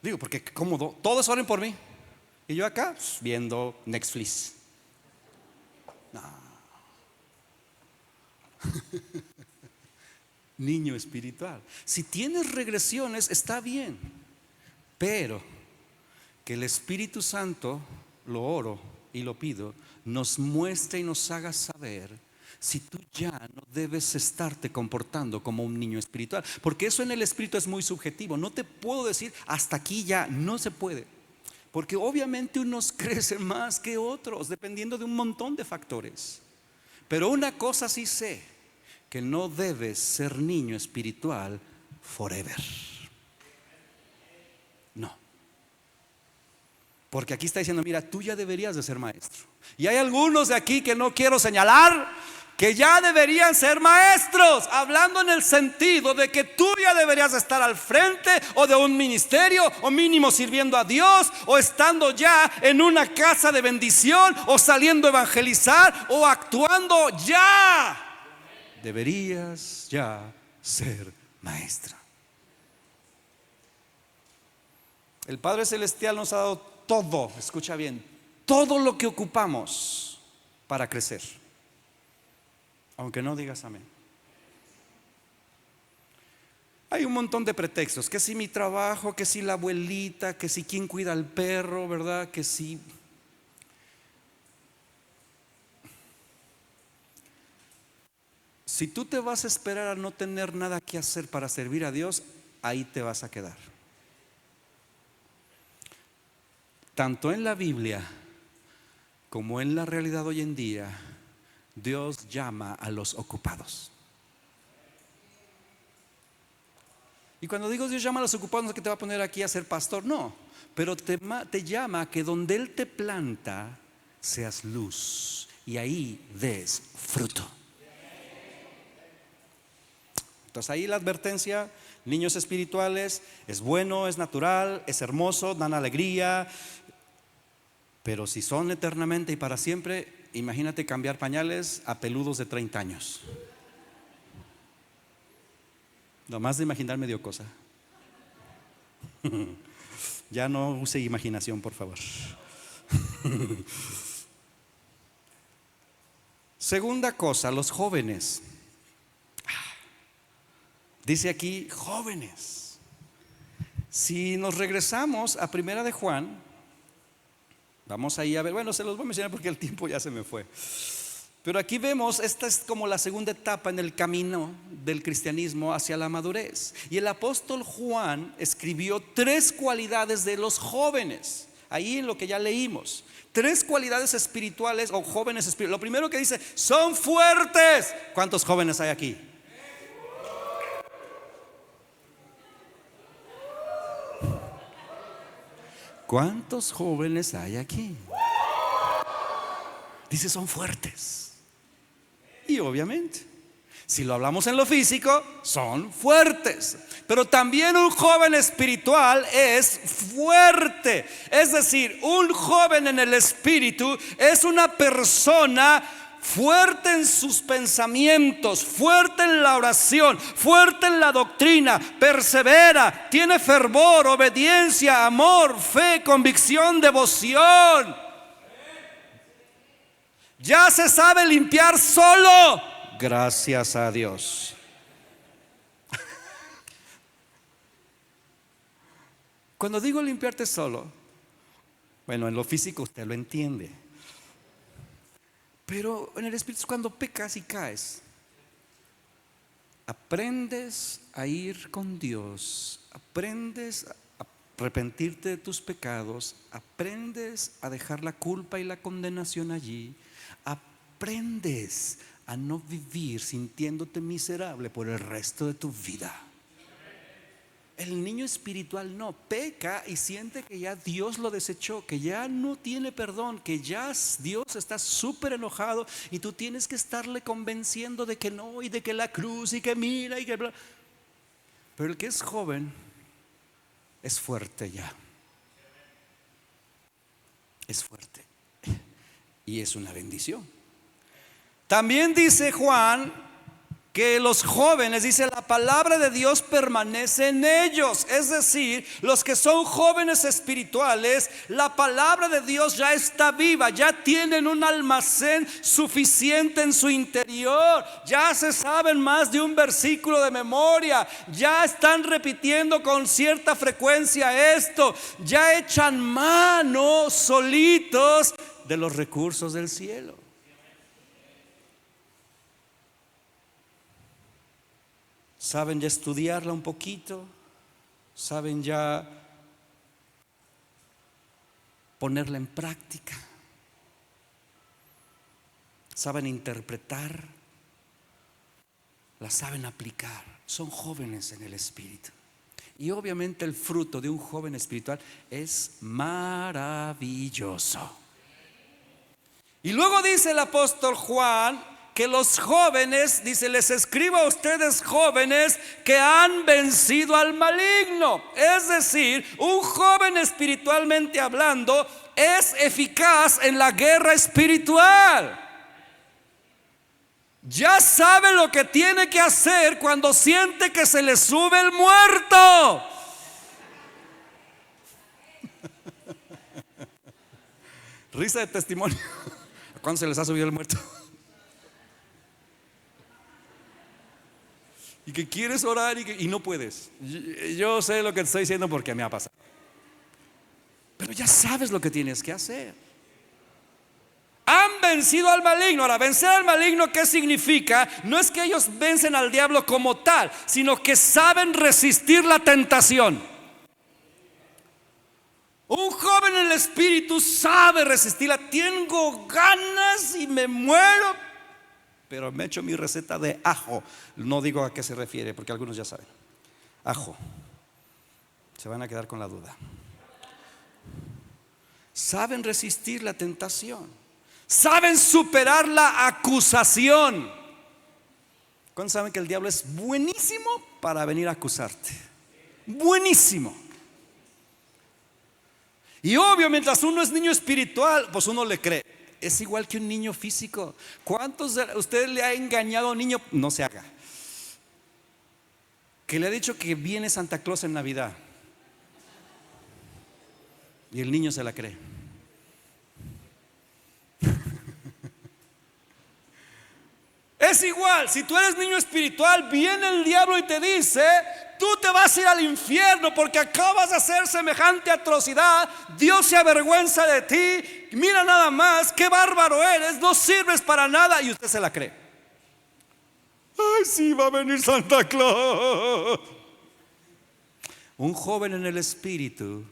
Digo, porque cómodo, todos oren por mí y yo acá viendo Netflix. No. Niño espiritual. Si tienes regresiones está bien, pero que el Espíritu Santo, lo oro y lo pido, nos muestre y nos haga saber si tú ya no debes estarte comportando como un niño espiritual, porque eso en el espíritu es muy subjetivo. No te puedo decir hasta aquí ya, no se puede, porque obviamente unos crecen más que otros dependiendo de un montón de factores. Pero una cosa sí sé, que no debes ser niño espiritual forever. No. Porque aquí está diciendo, mira, tú ya deberías de ser maestro. Y hay algunos de aquí que no quiero señalar, que ya deberían ser maestros, hablando en el sentido de que tú ya deberías estar al frente o de un ministerio, o mínimo sirviendo a Dios, o estando ya en una casa de bendición, o saliendo a evangelizar, o actuando ya. Deberías ya ser maestra. El Padre Celestial nos ha dado todo, escucha bien, todo lo que ocupamos para crecer. Aunque no digas amén. Hay un montón de pretextos, que si mi trabajo, que si la abuelita, que si quién cuida al perro, ¿verdad? Que si... Si tú te vas a esperar a no tener nada que hacer para servir a Dios, ahí te vas a quedar. Tanto en la Biblia como en la realidad hoy en día, Dios llama a los ocupados. Y cuando digo Dios llama a los ocupados, no es que te va a poner aquí a ser pastor, no. Pero te llama a que donde Él te planta, seas luz y ahí des fruto. Entonces ahí la advertencia: niños espirituales, es bueno, es natural, es hermoso, dan alegría. Pero si son eternamente y para siempre, imagínate cambiar pañales a peludos de 30 años. Nomás de imaginar me dio cosa. Ya no use imaginación, por favor. Segunda cosa, los jóvenes. Dice aquí jóvenes. Si nos regresamos a Primera de Juan, vamos ahí a ver, bueno, se los voy a mencionar porque el tiempo ya se me fue. Pero aquí vemos, esta es como la segunda etapa en el camino del cristianismo hacia la madurez. Y el apóstol Juan escribió 3 cualidades de los jóvenes, ahí en lo que ya leímos. 3 cualidades espirituales o jóvenes espirituales. Lo primero que dice: son fuertes. ¿Cuántos jóvenes hay aquí? ¿Cuántos jóvenes hay aquí? Dice: son fuertes. Y obviamente, si lo hablamos en lo físico, son fuertes. Pero también un joven espiritual es fuerte. Es decir, un joven en el espíritu es una persona fuerte en sus pensamientos, fuerte en la oración, fuerte en la doctrina, persevera, tiene fervor, obediencia, amor, fe, convicción, devoción. Ya se sabe limpiar solo, gracias a Dios. Cuando digo limpiarte solo, bueno, en lo físico usted lo entiende. Pero en el espíritu es cuando pecas y caes. Aprendes a ir con Dios, aprendes a arrepentirte de tus pecados, aprendes a dejar la culpa y la condenación allí, aprendes a no vivir sintiéndote miserable por el resto de tu vida. El niño espiritual no peca y siente que ya Dios lo desechó, que ya no tiene perdón, que ya Dios está súper enojado y tú tienes que estarle convenciendo de que no, y de que la cruz y que mira y que bla. Pero el que es joven es fuerte ya. Es fuerte y es una bendición. También dice Juan que los jóvenes, dice, la palabra de Dios permanece en ellos. Es decir, los que son jóvenes espirituales, la palabra de Dios ya está viva, ya tienen un almacén suficiente en su interior, ya se saben más de un versículo de memoria, ya están repitiendo con cierta frecuencia esto, ya echan mano solitos de los recursos del cielo. Saben ya estudiarla un poquito, saben ya ponerla en práctica, saben interpretar, la saben aplicar. Son jóvenes en el espíritu. Y obviamente el fruto de un joven espiritual es maravilloso. Y luego dice el apóstol Juan que los jóvenes, dice, les escribo a ustedes jóvenes que han vencido al maligno. Es decir, un joven espiritualmente hablando es eficaz en la guerra espiritual. Ya sabe lo que tiene que hacer cuando siente que se le sube el muerto. Risa de testimonio. ¿Cuándo se les ha subido el muerto? y que quieres orar y no puedes. Yo sé lo que te estoy diciendo porque me ha pasado. Pero ya sabes lo que tienes que hacer. Han vencido al maligno. Ahora, vencer al maligno, ¿qué significa? No es que ellos vencen al diablo como tal, sino que saben resistir la tentación. Un joven en el espíritu sabe resistirla. Tengo ganas y me muero, pero me echo mi receta de ajo. No digo a qué se refiere, porque algunos ya saben. Ajo. Se van a quedar con la duda. Saben resistir la tentación. Saben superar la acusación. ¿Cuántos saben que el diablo es buenísimo para venir a acusarte? Buenísimo. Y obvio, mientras uno es niño espiritual, pues uno le cree. Es igual que un niño físico. ¿Cuántos de ustedes le ha engañado a un niño? No se haga. Que le ha dicho que viene Santa Claus en Navidad y el niño se la cree. Es igual, si tú eres niño espiritual, viene el diablo y te dice: tú te vas a ir al infierno porque acabas de hacer semejante atrocidad. Dios se avergüenza de ti. Mira nada más, qué bárbaro eres, no sirves para nada. Y usted se la cree. Ay, sí, va a venir Santa Claus. Un joven en el espíritu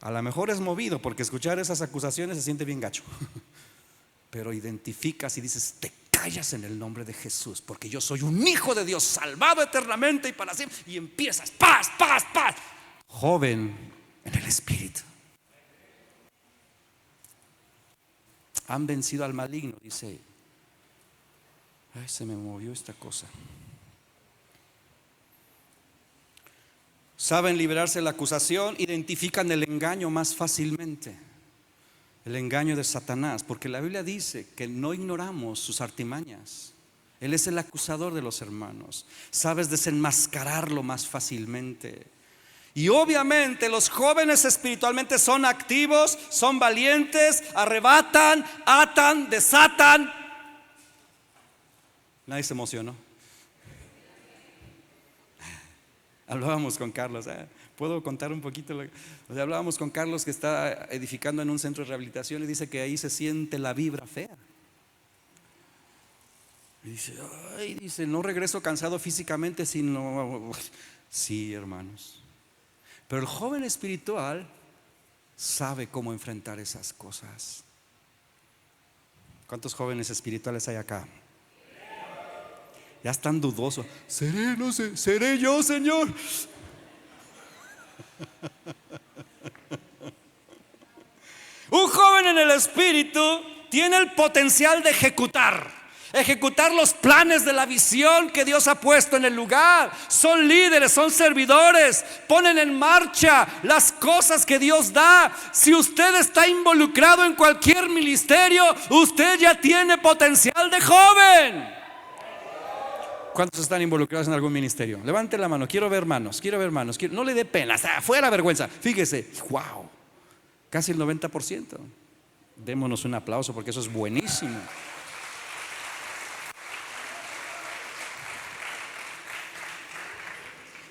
a lo mejor es movido porque escuchar esas acusaciones se siente bien gacho. Pero identificas y dices: te callas en el nombre de Jesús, porque yo soy un hijo de Dios, salvado eternamente y para siempre. Y empiezas: paz, paz, paz. Joven en el espíritu. Han vencido al maligno, dice. Ay, se me movió esta cosa. Saben liberarse de la acusación, identifican el engaño más fácilmente. El engaño de Satanás, porque la Biblia dice que no ignoramos sus artimañas. Él es el acusador de los hermanos. Sabes desenmascararlo más fácilmente. Y obviamente los jóvenes espiritualmente son activos, son valientes, arrebatan, atan, desatan. Nadie se emocionó. Hablábamos con Carlos, ¿puedo contar un poquito? Hablábamos con Carlos, que está edificando en un centro de rehabilitación, y dice que ahí se siente la vibra fea. Y dice: ay, dice, no regreso cansado físicamente, sino... Sí, hermanos. Pero el joven espiritual sabe cómo enfrentar esas cosas. ¿Cuántos jóvenes espirituales hay acá? Ya están dudosos. ¿Seré, no sé, seré yo, Señor? Un joven en el espíritu tiene el potencial de ejecutar los planes de la visión que Dios ha puesto en el lugar. Son líderes, son servidores, ponen en marcha las cosas que Dios da. Si usted está involucrado en cualquier ministerio, usted ya tiene potencial de joven. ¿Cuántos están involucrados en algún ministerio? Levante la mano, quiero ver manos. No le dé pena, fuera vergüenza. Fíjese, wow, casi el 90%. Démonos un aplauso porque eso es buenísimo.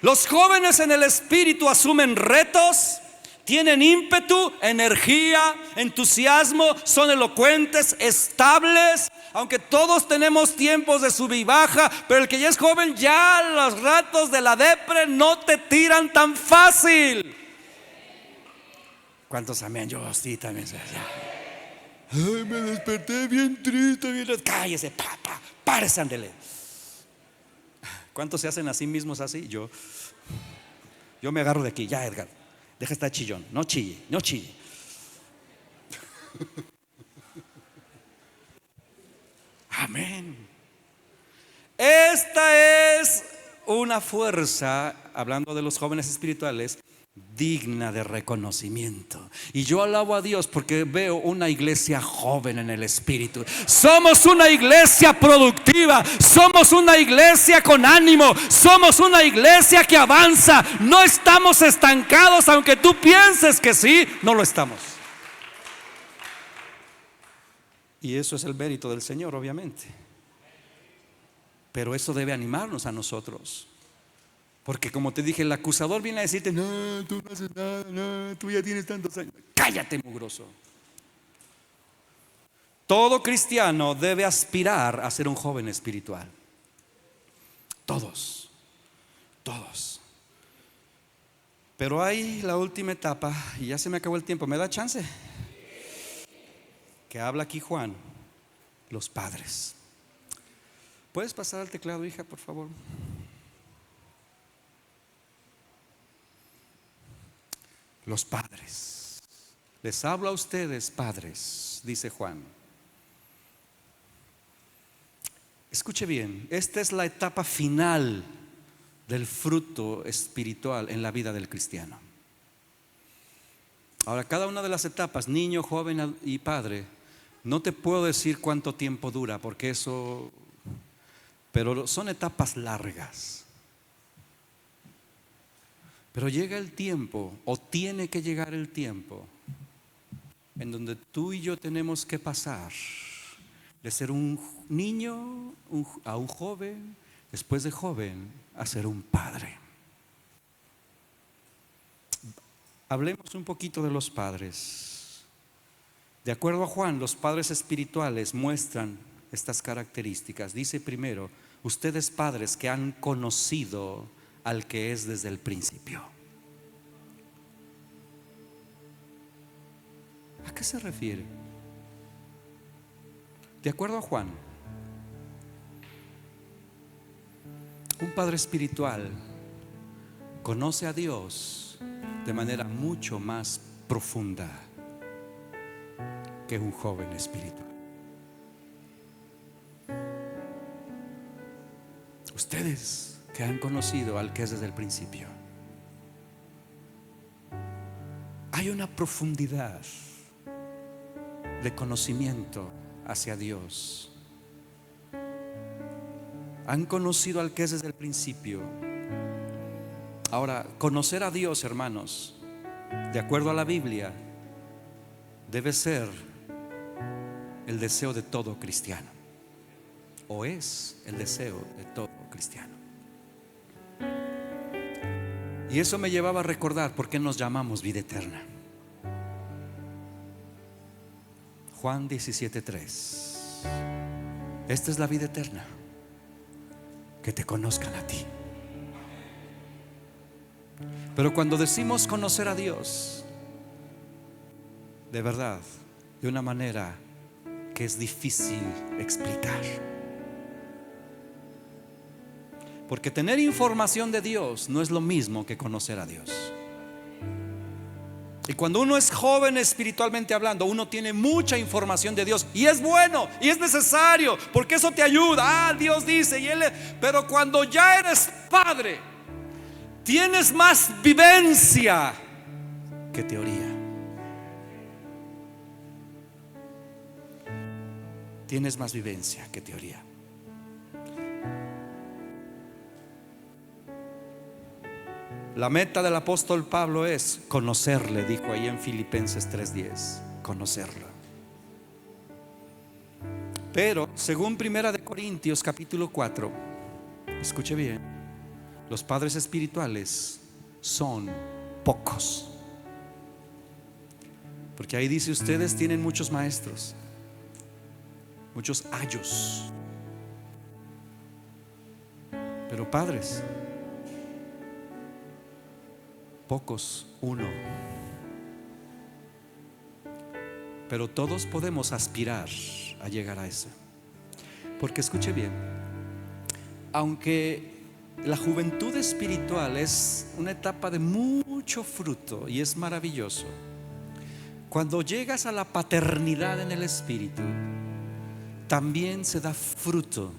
Los jóvenes en el espíritu asumen retos, tienen ímpetu, energía, entusiasmo, son elocuentes, estables. Aunque todos tenemos tiempos de sub y baja, pero el que ya es joven, ya los ratos de la depre no te tiran tan fácil. ¿Cuántos amén? Yo sí también. Ay, me desperté bien triste, bien... Cállese, párese, ándele. ¿Cuántos se hacen a sí mismos así? Yo me agarro de aquí. Ya, Edgar, deja estar chillón. No chille. Amén. Esta es una fuerza, hablando de los jóvenes espirituales, digna de reconocimiento. Y yo alabo a Dios porque veo una iglesia joven en el espíritu. Somos una iglesia productiva, somos una iglesia con ánimo, somos una iglesia que avanza. No estamos estancados, aunque tú pienses que sí, no lo estamos. Y eso es el mérito del Señor, obviamente. Pero eso debe animarnos a nosotros. Porque como te dije, el acusador viene a decirte: no, tú no haces nada, no, tú ya tienes tantos años. Cállate, mugroso. Todo cristiano debe aspirar a ser un joven espiritual. Todos. Pero hay la última etapa, y ya se me acabó el tiempo. ¿Me da chance? Que habla aquí Juan, los padres. ¿Puedes pasar al teclado, hija, por favor? Los padres. Les hablo a ustedes, padres, dice Juan. Escuche bien, esta es la etapa final del fruto espiritual en la vida del cristiano. Ahora, cada una de las etapas, niño, joven y padre, no te puedo decir cuánto tiempo dura, porque eso, pero son etapas largas. Pero llega el tiempo, o tiene que llegar el tiempo, en donde tú y yo tenemos que pasar de ser un niño a un joven, después de joven a ser un padre. Hablemos un poquito de los padres. De acuerdo a Juan, los padres espirituales muestran estas características. Dice primero: ustedes padres que han conocido al que es desde el principio. ¿A qué se refiere? De acuerdo a Juan, un padre espiritual conoce a Dios de manera mucho más profunda que un joven espiritual. Ustedes que han conocido al que es desde el principio, hay una profundidad de conocimiento hacia Dios. Han conocido al que es desde el principio. Ahora, conocer a Dios, hermanos, de acuerdo a la Biblia, debe ser el deseo de todo cristiano, o es el deseo de todo cristiano. Y eso me llevaba a recordar por qué nos llamamos vida eterna. Juan 17:3. Esta es la vida eterna, que te conozcan a ti. Pero cuando decimos conocer a Dios, de verdad, de una manera que es difícil explicar. Porque tener información de Dios no es lo mismo que conocer a Dios. Y cuando uno es joven espiritualmente hablando, uno tiene mucha información de Dios, y es bueno y es necesario, porque eso te ayuda. Dios dice, pero cuando ya eres padre, tienes más vivencia que teoría. Tienes más vivencia que teoría. La meta del apóstol Pablo es conocerle, dijo ahí en Filipenses 3:10, conocerlo. Pero según Primera de Corintios capítulo 4, escuche bien, los padres espirituales son pocos. Porque ahí dice: ustedes tienen muchos maestros, muchos ayos, pero padres, pocos, uno. Pero todos podemos aspirar a llegar a eso. Porque escuche bien, aunque la juventud espiritual es una etapa de mucho fruto y es maravilloso, cuando llegas a la paternidad en el espíritu, también se da fruto,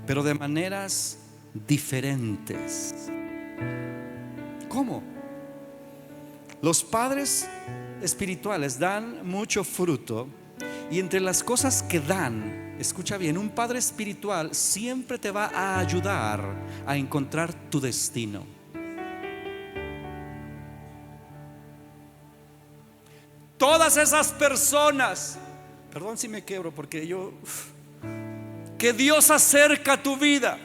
pero de maneras diferentes. ¿Cómo? Los padres espirituales dan mucho fruto, y entre las cosas que dan, escucha bien, un padre espiritual siempre te va a ayudar a encontrar tu destino. Todas esas personas, perdón si me quebro porque yo que Dios acerca tu vida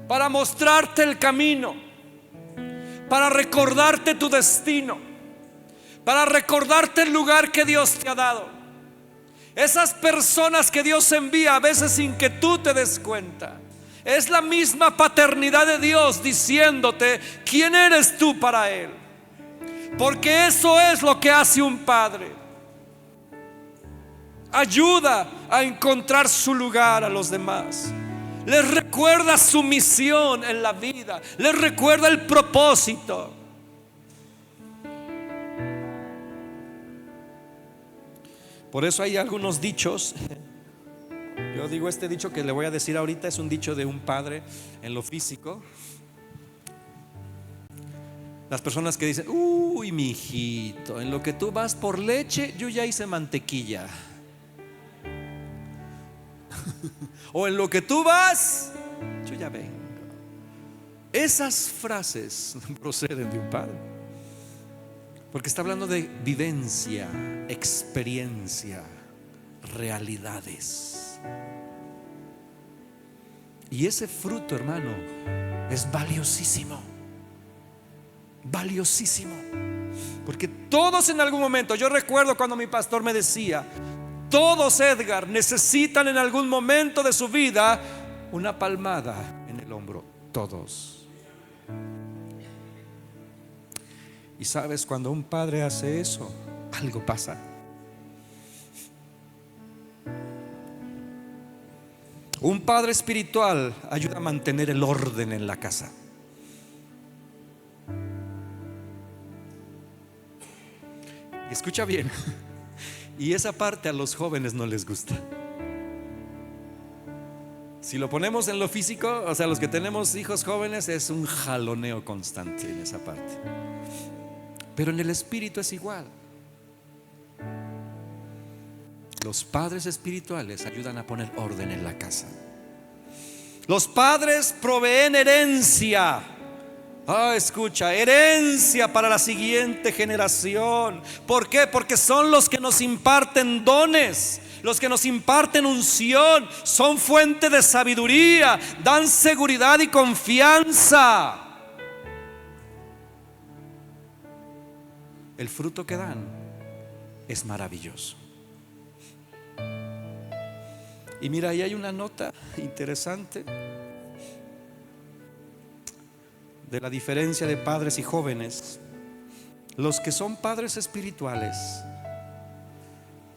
para mostrarte el camino, para recordarte tu destino, para recordarte el lugar que Dios te ha dado. Esas personas que Dios envía a veces sin que tú te des cuenta, es la misma paternidad de Dios diciéndote quién eres tú para Él. Porque eso es lo que hace un padre. Ayuda a encontrar su lugar a los demás. Les recuerda su misión en la vida. Les recuerda el propósito. Por eso hay algunos dichos. Yo digo, este dicho que le voy a decir ahorita es un dicho de un padre en lo físico. Las personas que dicen: uy, mi hijito, en lo que tú vas por leche, yo ya hice mantequilla. O en lo que tú vas, yo ya vengo. Esas frases proceden de un padre, porque está hablando de vivencia, experiencia, realidades. Y ese fruto, hermano, es valiosísimo. Valiosísimo. Porque todos en algún momento, yo recuerdo cuando mi pastor me decía: todos, Edgar, necesitan en algún momento de su vida una palmada en el hombro. Todos. Y sabes, cuando un padre hace eso, algo pasa. Un padre espiritual ayuda a mantener el orden en la casa. Escucha bien. Y esa parte a los jóvenes no les gusta. Si lo ponemos en lo físico, o sea, los que tenemos hijos jóvenes, es un jaloneo constante en esa parte. Pero en el espíritu es igual. Los padres espirituales ayudan a poner orden en la casa. Los padres proveen herencia. Escucha, herencia para la siguiente generación. ¿Por qué? Porque son los que nos imparten dones, los que nos imparten unción, son fuente de sabiduría, dan seguridad y confianza. El fruto que dan es maravilloso. Y mira, ahí hay una nota interesante de la diferencia de padres y jóvenes. Los que son padres espirituales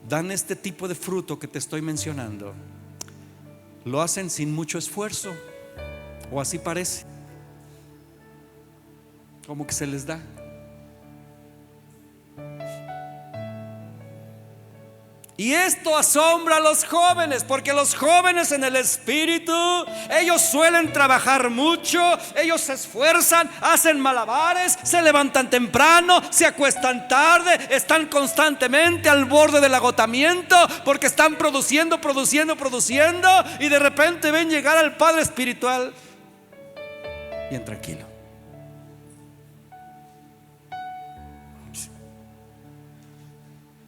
dan este tipo de fruto que te estoy mencionando. Lo hacen sin mucho esfuerzo, o así parece, como que se les da. Y esto asombra a los jóvenes, porque los jóvenes en el espíritu, ellos suelen trabajar mucho, ellos se esfuerzan, hacen malabares, se levantan temprano, se acuestan tarde, están constantemente al borde del agotamiento, porque están produciendo, y de repente ven llegar al padre espiritual bien tranquilo.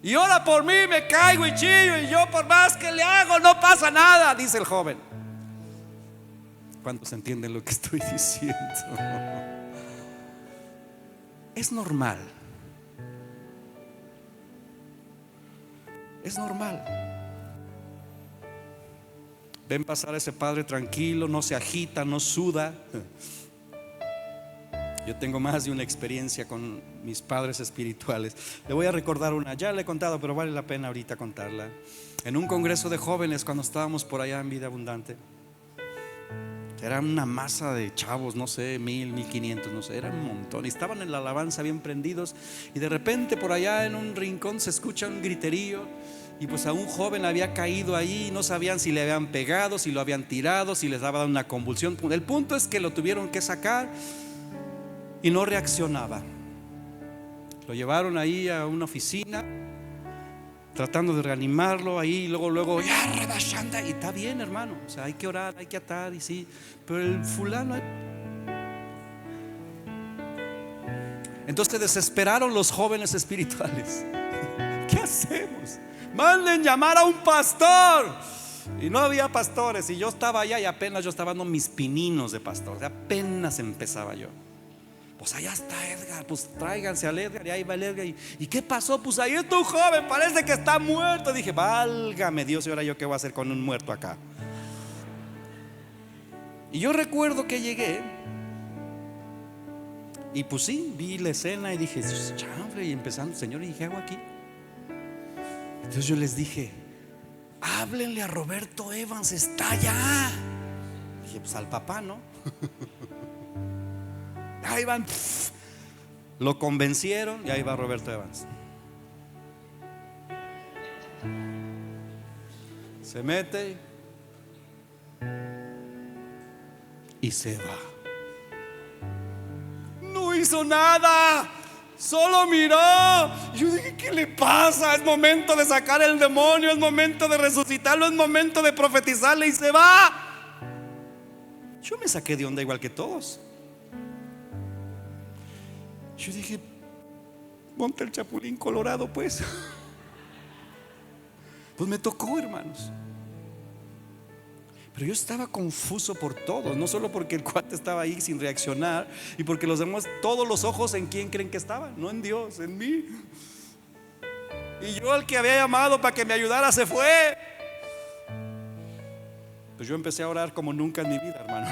Y ora por mí, me caigo y chillo, y yo por más que le hago no pasa nada, dice el joven. ¿Cuántos entienden lo que estoy diciendo? Es normal. Es normal. Ven pasar a ese padre tranquilo, no se agita, no suda. Yo tengo más de una experiencia con mis padres espirituales. Le voy a recordar una, ya le he contado, pero vale la pena ahorita contarla. En un congreso de jóvenes, cuando estábamos por allá en Vida Abundante, era una masa de chavos, no sé, 1000, 1500, no sé, era un montón. Y estaban en la alabanza bien prendidos, y de repente por allá en un rincón se escucha un griterío. Y pues a un joven había caído ahí, no sabían si le habían pegado, si lo habían tirado, si les daba una convulsión. El punto es que lo tuvieron que sacar y no reaccionaba. Lo llevaron ahí a una oficina, tratando de reanimarlo ahí, y luego ya rebashanda. Y está bien, hermano, o sea, hay que orar, hay que atar, y sí, pero el fulano. Entonces se desesperaron los jóvenes espirituales. ¿Qué hacemos? Manden llamar a un pastor. Y no había pastores, y yo estaba allá y apenas yo estaba dando mis pininos de pastor, apenas empezaba yo. Pues allá está Edgar, pues tráiganse al Edgar. Y ahí va el Edgar. ¿Y qué pasó? Pues ahí es tu joven, parece que está muerto. Dije, válgame Dios, y ahora yo qué voy a hacer con un muerto acá. Y yo recuerdo que llegué, y pues sí, vi la escena y dije, chanfle, y empezando, Señor, ¿y qué hago aquí? Entonces yo les dije, háblenle a Roberto Evans, está allá. Dije, pues al papá, ¿no? Ahí van, lo convencieron y ahí va Roberto Evans. Se mete y se va. No hizo nada, solo miró. Yo dije, ¿qué le pasa? Es momento de sacar el demonio, es momento de resucitarlo, es momento de profetizarle, y se va. Yo me saqué de onda igual que todos. Yo dije, ponte el chapulín colorado pues. Pues me tocó, hermanos. Pero yo estaba confuso por todo, no solo porque el cuate estaba ahí sin reaccionar, y porque los demás, todos los ojos en quién creen que estaban, no en Dios, en mí. Y yo, el que había llamado para que me ayudara, se fue. Pues yo empecé a orar como nunca en mi vida, hermano.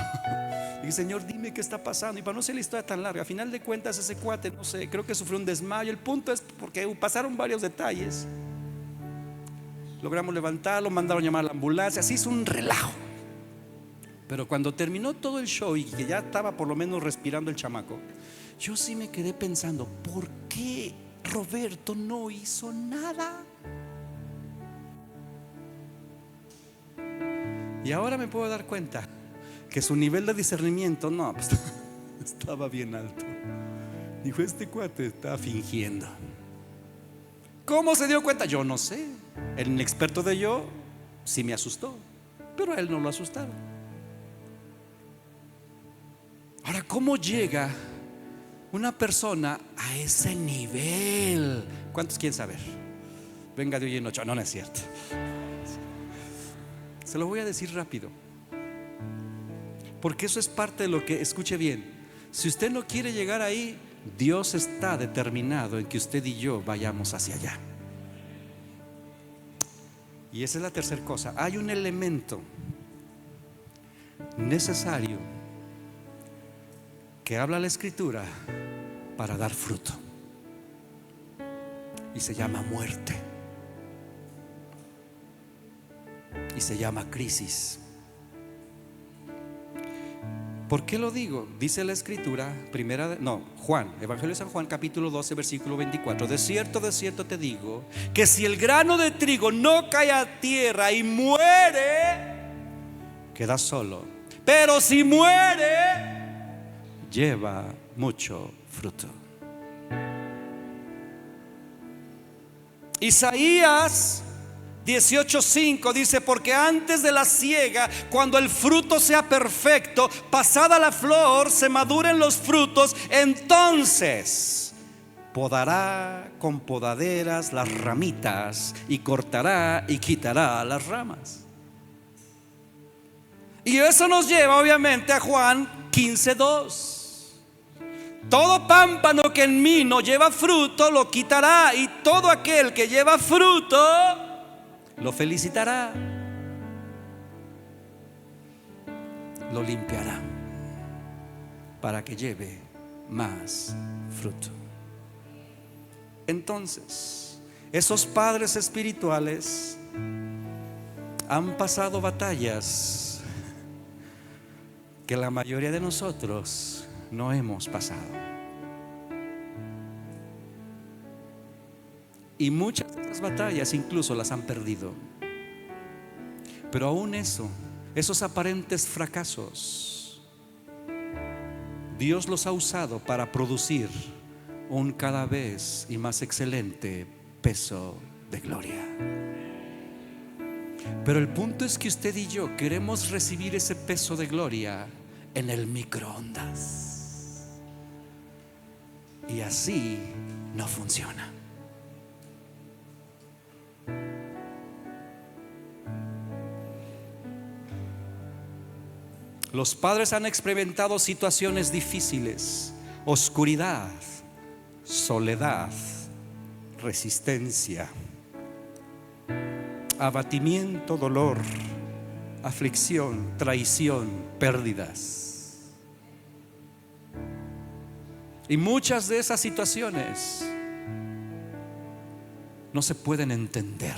Dije, Señor, dime qué está pasando. Y para no ser la historia tan larga, a final de cuentas ese cuate, no sé, creo que sufrió un desmayo. El punto es porque pasaron varios detalles. Logramos levantarlo, mandaron llamar a la ambulancia, así hizo un relajo. Pero cuando terminó todo el show y que ya estaba por lo menos respirando el chamaco, yo sí me quedé pensando, ¿por qué Roberto no hizo nada? Y ahora me puedo dar cuenta que su nivel de discernimiento no, pues, estaba bien alto. Dijo, este cuate está fingiendo. ¿Cómo se dio cuenta? Yo no sé. El inexperto de yo sí me asustó, pero a él no lo asustaron. Ahora, ¿cómo llega una persona a ese nivel? ¿Cuántos quieren saber? Venga de hoy en ocho. No, no es cierto. Se lo voy a decir rápido, porque eso es parte de lo que, escuche bien, si usted no quiere llegar ahí, Dios está determinado en que usted y yo vayamos hacia allá. Y esa es la tercera cosa. Hay un elemento necesario que habla la Escritura para dar fruto, y se llama muerte, y se llama crisis. ¿Por qué lo digo? Dice la Escritura, Juan, Evangelio de San Juan, capítulo 12, versículo 24. De cierto te digo, que si el grano de trigo no cae a tierra y muere, queda solo. Pero si muere, lleva mucho fruto. Isaías 18:5 dice, porque antes de la siega, cuando el fruto sea perfecto, pasada la flor, se maduren los frutos, entonces podará con podaderas las ramitas, y cortará y quitará las ramas. Y eso nos lleva obviamente a Juan 15:2. Todo pámpano que en mí no lleva fruto lo quitará, y todo aquel que lleva fruto lo felicitará, lo limpiará para que lleve más fruto. Entonces, esos padres espirituales han pasado batallas que la mayoría de nosotros no hemos pasado. Y muchas de esas batallas incluso las han perdido. Pero aún esos aparentes fracasos, Dios los ha usado para producir un cada vez y más excelente peso de gloria. Pero el punto es que usted y yo queremos recibir ese peso de gloria en el microondas, y así no funciona. Los padres han experimentado situaciones difíciles, oscuridad, soledad, resistencia, abatimiento, dolor, aflicción, traición, pérdidas. Y muchas de esas situaciones no se pueden entender.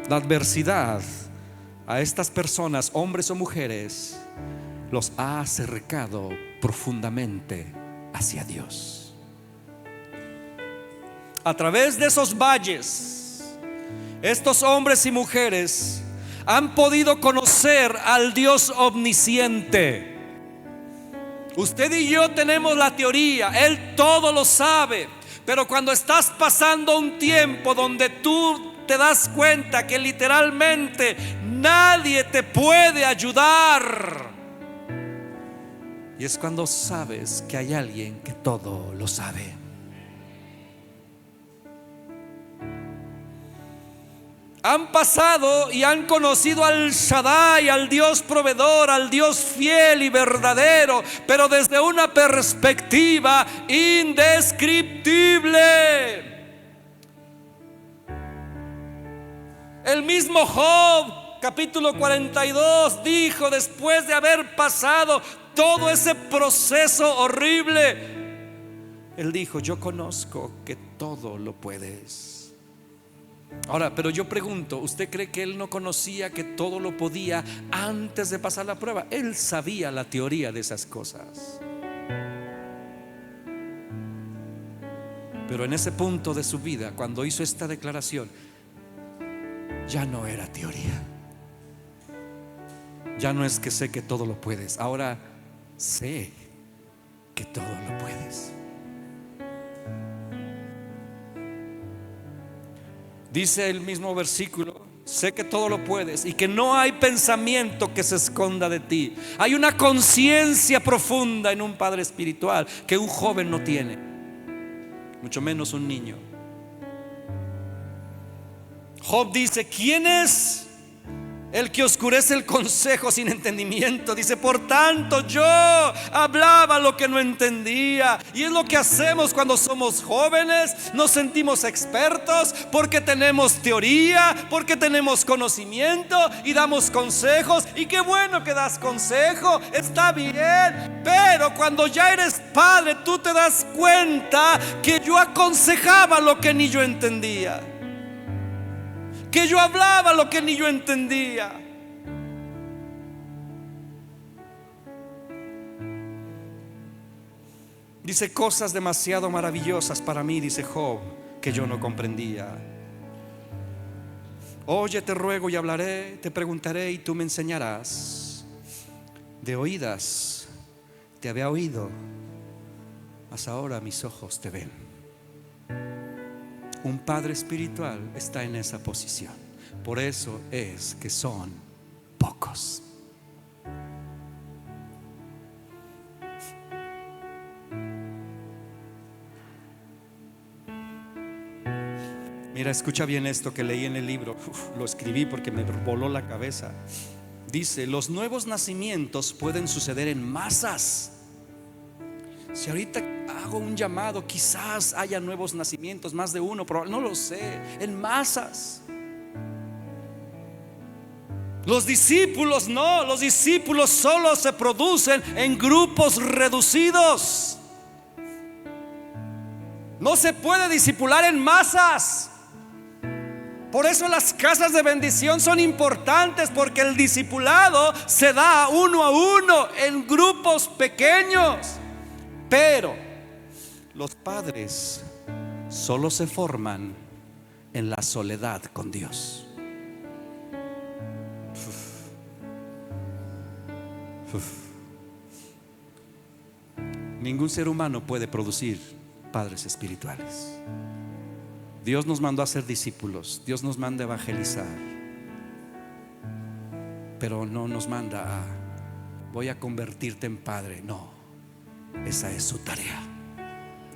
La adversidad a estas personas, hombres o mujeres, los ha acercado profundamente hacia Dios. A través de esos valles, estos hombres y mujeres han podido conocer al Dios omnisciente. Usted y yo tenemos la teoría, Él todo lo sabe, pero cuando estás pasando un tiempo donde tú te das cuenta que literalmente nadie te puede ayudar, y es cuando sabes que hay alguien que todo lo sabe. Han pasado y han conocido al Shaddai, al Dios proveedor, al Dios fiel y verdadero, pero desde una perspectiva indescriptible. El mismo Job, capítulo 42, dijo, después de haber pasado todo ese proceso horrible, él dijo: yo conozco que todo lo puedes. Ahora, pero yo pregunto, ¿usted cree que él no conocía que todo lo podía antes de pasar la prueba? Él sabía la teoría de esas cosas, pero en ese punto de su vida, cuando hizo esta declaración, ya no era teoría. Ya no es que sé que todo lo puedes, ahora sé que todo lo puedes. Dice el mismo versículo: sé que todo lo puedes y que no hay pensamiento que se esconda de ti. Hay una conciencia profunda en un padre espiritual que un joven no tiene, mucho menos un niño. Job dice: ¿quién es el que oscurece el consejo sin entendimiento? Dice: por tanto yo hablaba lo que no entendía. Y es lo que hacemos cuando somos jóvenes. Nos sentimos expertos porque tenemos teoría, porque tenemos conocimiento y damos consejos. Y qué bueno que das consejo, está bien. Pero cuando ya eres padre, tú te das cuenta que yo aconsejaba lo que ni yo entendía, que yo hablaba lo que ni yo entendía. Dice: cosas demasiado maravillosas para mí, dice Job, que yo no comprendía. Oye, te ruego y hablaré, te preguntaré y tú me enseñarás. De oídas te había oído, mas ahora mis ojos te ven. Un padre espiritual está en esa posición. Por eso es que son pocos. Mira, escucha bien esto que leí en el libro. Lo escribí porque me voló la cabeza. Dice: los nuevos nacimientos pueden suceder en masas. Si ahorita hago un llamado, quizás haya nuevos nacimientos, más de uno, pero no lo sé, en masas. Los discípulos no, los discípulos solo se producen en grupos reducidos. No se puede discipular en masas. Por eso las casas de bendición son importantes, porque el discipulado se da uno a uno en grupos pequeños. Pero los padres solo se forman en la soledad con Dios. Ningún ser humano puede producir padres espirituales. Dios nos mandó a ser discípulos, Dios nos manda a evangelizar, pero no nos manda a: voy a convertirte en padre. No, esa es su tarea,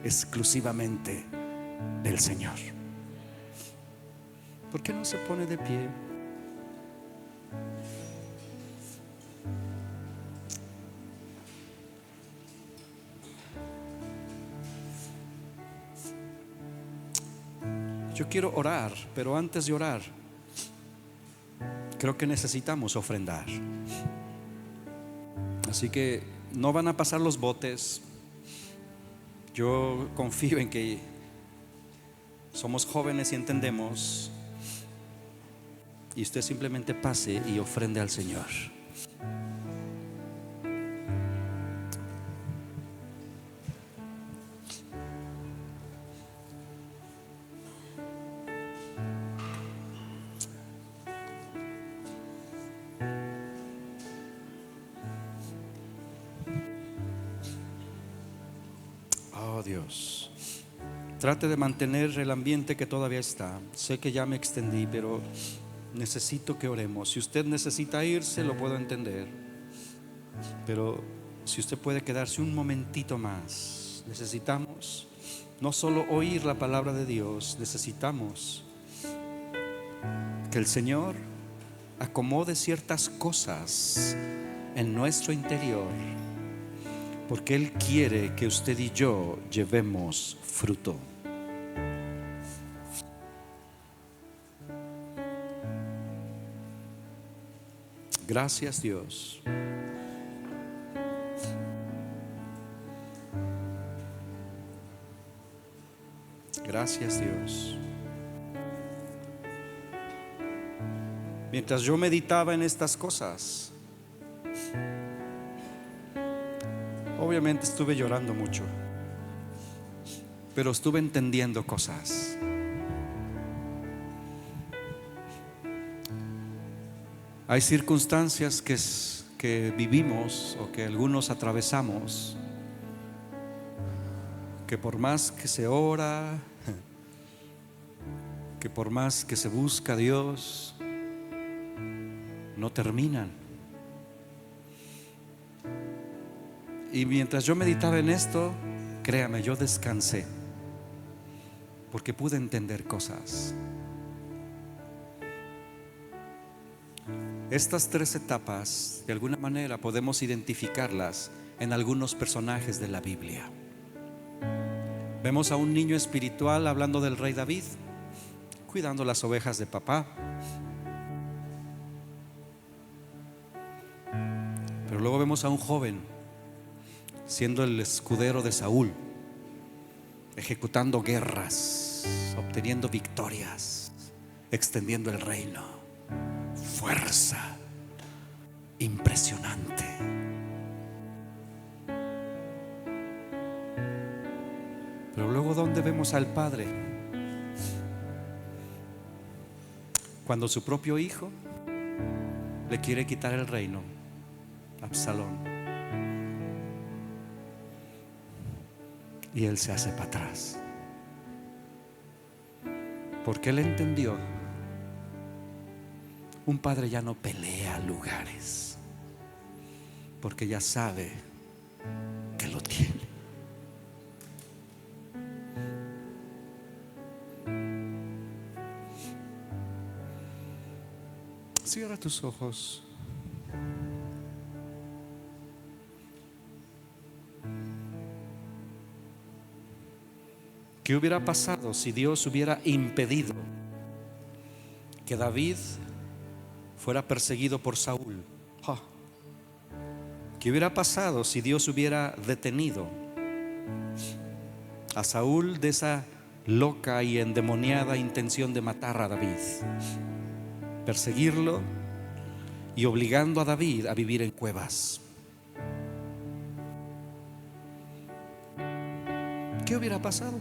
exclusivamente del Señor. ¿Por qué no se pone de pie? Yo quiero orar, pero antes de orar, creo que necesitamos ofrendar. Así que no van a pasar los botes. Yo confío en que somos jóvenes y entendemos. Y usted simplemente pase y ofrende al Señor. Oh Dios, trate de mantener el ambiente que todavía está. Sé que ya me extendí, pero necesito que oremos. Si usted necesita irse, lo puedo entender, pero si usted puede quedarse un momentito más. Necesitamos no solo oír la palabra de Dios, necesitamos que el Señor acomode ciertas cosas en nuestro interior, porque Él quiere que usted y yo llevemos fruto. Gracias, Dios. Gracias, Dios. Mientras yo meditaba en estas cosas, obviamente estuve llorando mucho, pero estuve entendiendo cosas. Hay circunstancias que vivimos o que algunos atravesamos, que por más que se ora, que por más que se busca a Dios, no terminan. Y mientras yo meditaba en esto, créame, yo descansé, porque pude entender cosas. Estas 3 etapas, de alguna manera, podemos identificarlas en algunos personajes de la Biblia. Vemos a un niño espiritual hablando del rey David, cuidando las ovejas de papá. Pero luego vemos a un joven siendo el escudero de Saúl, ejecutando guerras, obteniendo victorias, extendiendo el reino. Fuerza impresionante. Pero luego, ¿dónde vemos al padre? Cuando su propio hijo le quiere quitar el reino, Absalón, y él se hace para atrás, porque él entendió: un padre ya no pelea lugares, porque ya sabe que lo tiene. Cierra tus ojos. ¿Qué hubiera pasado si Dios hubiera impedido que David fuera perseguido por Saúl? ¿Qué hubiera pasado si Dios hubiera detenido a Saúl de esa loca y endemoniada intención de matar a David, perseguirlo y obligando a David a vivir en cuevas? ¿Qué hubiera pasado?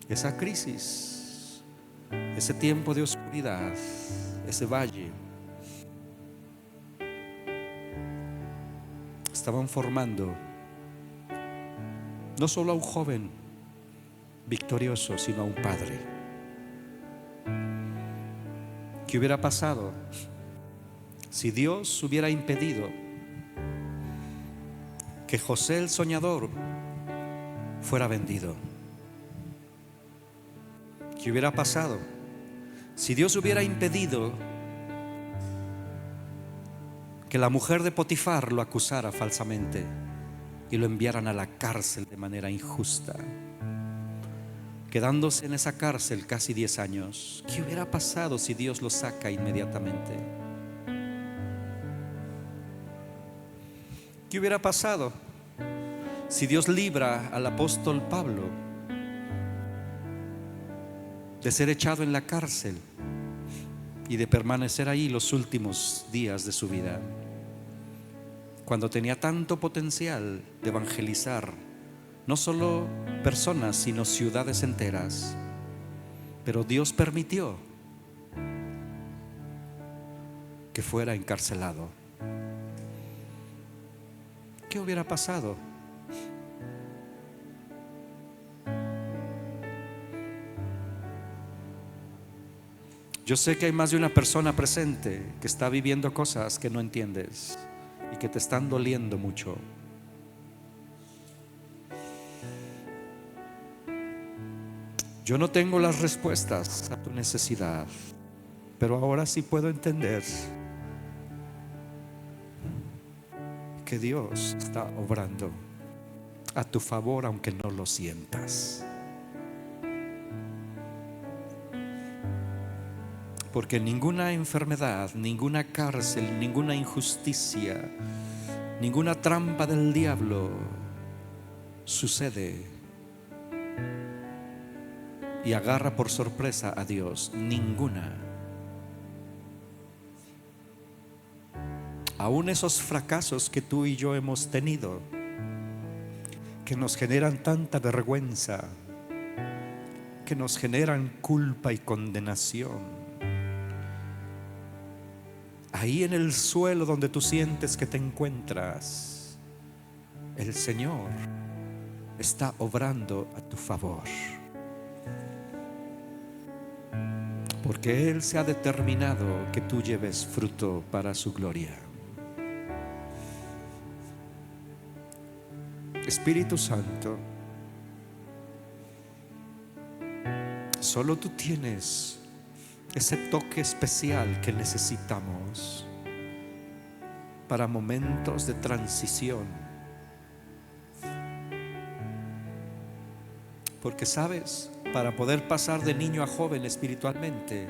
Esa crisis, ese tiempo de oscuridad, ese valle, estaban formando no solo a un joven victorioso, sino a un padre. ¿Qué hubiera pasado si Dios hubiera impedido que José el soñador fuera vendido? ¿Qué hubiera pasado Si Dios hubiera impedido que la mujer de Potifar lo acusara falsamente y lo enviaran a la cárcel de manera injusta, quedándose en esa cárcel casi 10 años, ¿qué hubiera pasado si Dios lo saca inmediatamente? ¿Qué hubiera pasado si Dios libra al apóstol Pablo de ser echado en la cárcel y de permanecer ahí los últimos días de su vida, cuando tenía tanto potencial de evangelizar no solo personas sino ciudades enteras? Pero Dios permitió que fuera encarcelado. ¿Qué hubiera pasado? Yo sé que hay más de una persona presente que está viviendo cosas que no entiendes y que te están doliendo mucho. Yo no tengo las respuestas a tu necesidad, pero ahora sí puedo entender que Dios está obrando a tu favor aunque no lo sientas. Porque ninguna enfermedad, ninguna cárcel, ninguna injusticia, ninguna trampa del diablo sucede y agarra por sorpresa a Dios. Ninguna. Aún esos fracasos que tú y yo hemos tenido, que nos generan tanta vergüenza, que nos generan culpa y condenación, ahí en el suelo donde tú sientes que te encuentras, el Señor está obrando a tu favor, porque Él se ha determinado que tú lleves fruto para su gloria. Espíritu Santo, solo tú tienes ese toque especial que necesitamos para momentos de transición. Porque sabes, para poder pasar de niño a joven espiritualmente,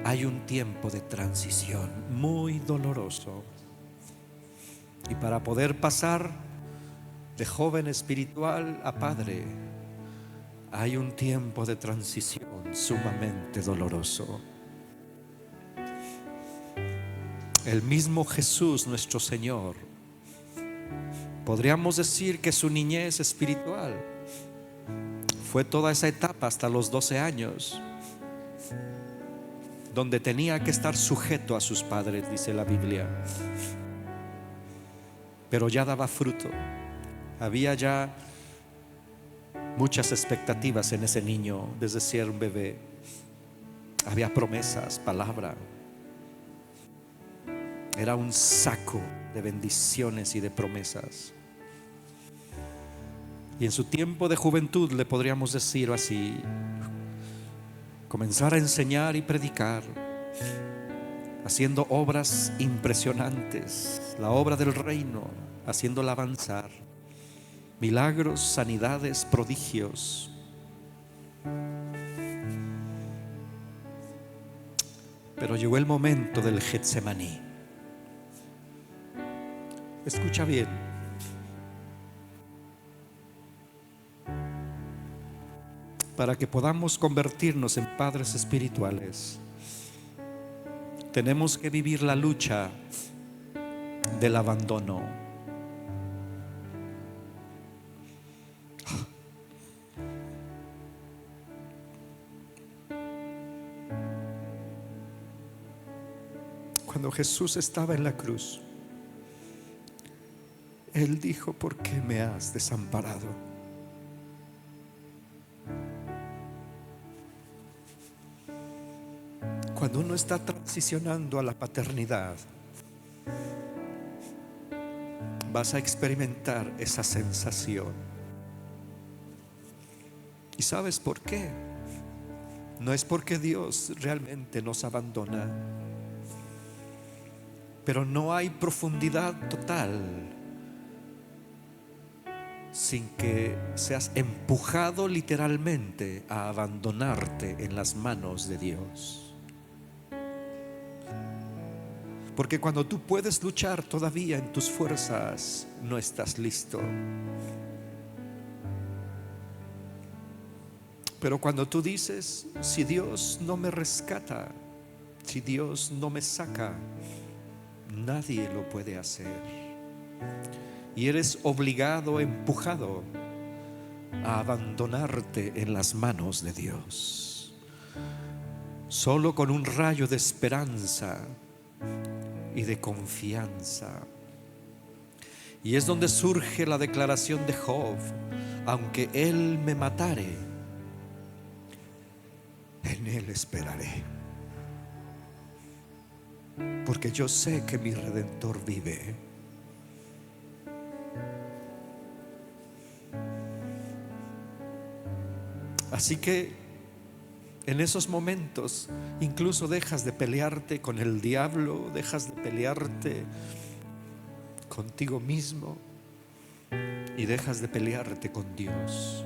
hay un tiempo de transición muy doloroso. Y para poder pasar de joven espiritual a padre, hay un tiempo de transición sumamente doloroso. El mismo Jesús, nuestro Señor, podríamos decir que su niñez espiritual fue toda esa etapa hasta los 12 años, donde tenía que estar sujeto a sus padres, dice la Biblia. Pero ya daba fruto. Había ya muchas expectativas en ese niño desde ser un bebé. Había promesas, palabra. Era un saco de bendiciones y de promesas. Y en su tiempo de juventud, le podríamos decir así, comenzar a enseñar y predicar, haciendo obras impresionantes, la obra del reino, haciéndola avanzar. Milagros, sanidades, prodigios. Pero llegó el momento del Getsemaní. Escucha bien. Para que podamos convertirnos en padres espirituales, tenemos que vivir la lucha del abandono. Cuando Jesús estaba en la cruz, Él dijo: ¿por qué me has desamparado? Cuando uno está transicionando a la paternidad, vas a experimentar esa sensación. ¿Y sabes por qué? No es porque Dios realmente nos abandona, pero no hay profundidad total sin que seas empujado literalmente a abandonarte en las manos de Dios. Porque cuando tú puedes luchar todavía en tus fuerzas, no estás listo. Pero cuando tú dices, si Dios no me rescata, si Dios no me saca, nadie lo puede hacer. Y eres obligado, empujado a abandonarte en las manos de Dios. Solo con un rayo de esperanza y de confianza. Y es donde surge la declaración de Job: aunque Él me matare, en Él esperaré, porque yo sé que mi Redentor vive. Así que en esos momentos incluso dejas de pelearte con el diablo, dejas de pelearte contigo mismo y dejas de pelearte con Dios.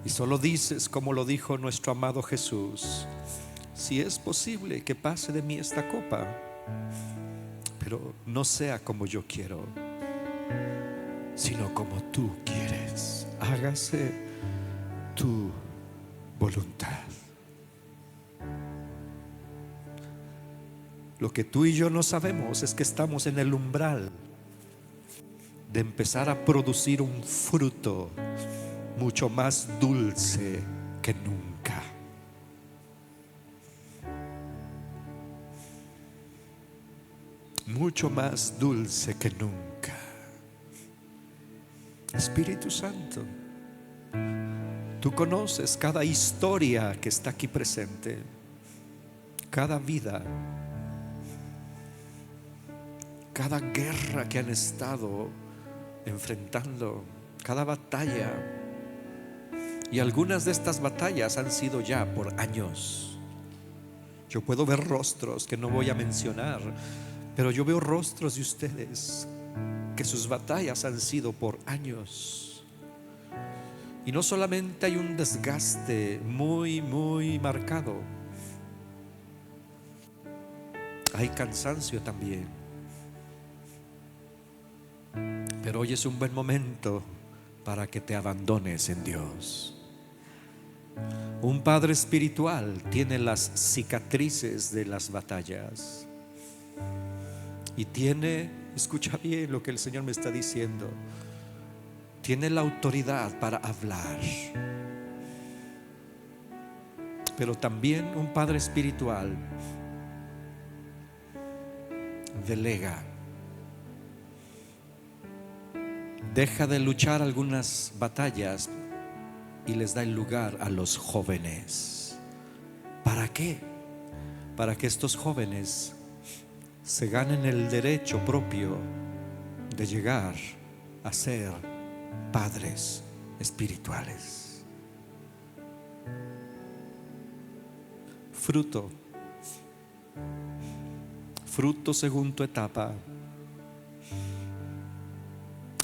Y solo dices, como lo dijo nuestro amado Jesús: si es posible que pase de mí esta copa, pero no sea como yo quiero, sino como tú quieres. Hágase tu voluntad. Lo que tú y yo no sabemos es que estamos en el umbral de empezar a producir un fruto mucho más dulce que nunca. Mucho más dulce que nunca. Espíritu Santo, tú conoces cada historia que está aquí presente, cada vida, cada guerra que han estado enfrentando, cada batalla. Y algunas de estas batallas han sido ya por años. Yo puedo ver rostros que no voy a mencionar, pero yo veo rostros de ustedes que sus batallas han sido por años. Y no solamente hay un desgaste muy, muy marcado, hay cansancio también. Pero hoy es un buen momento para que te abandones en Dios. Un padre espiritual tiene las cicatrices de las batallas y tiene, escucha bien lo que el Señor me está diciendo, tiene la autoridad para hablar. Pero también un padre espiritual delega. Deja de luchar algunas batallas y les da el lugar a los jóvenes. ¿Para qué? Para que estos jóvenes se ganen el derecho propio de llegar a ser padres espirituales. Fruto según tu etapa.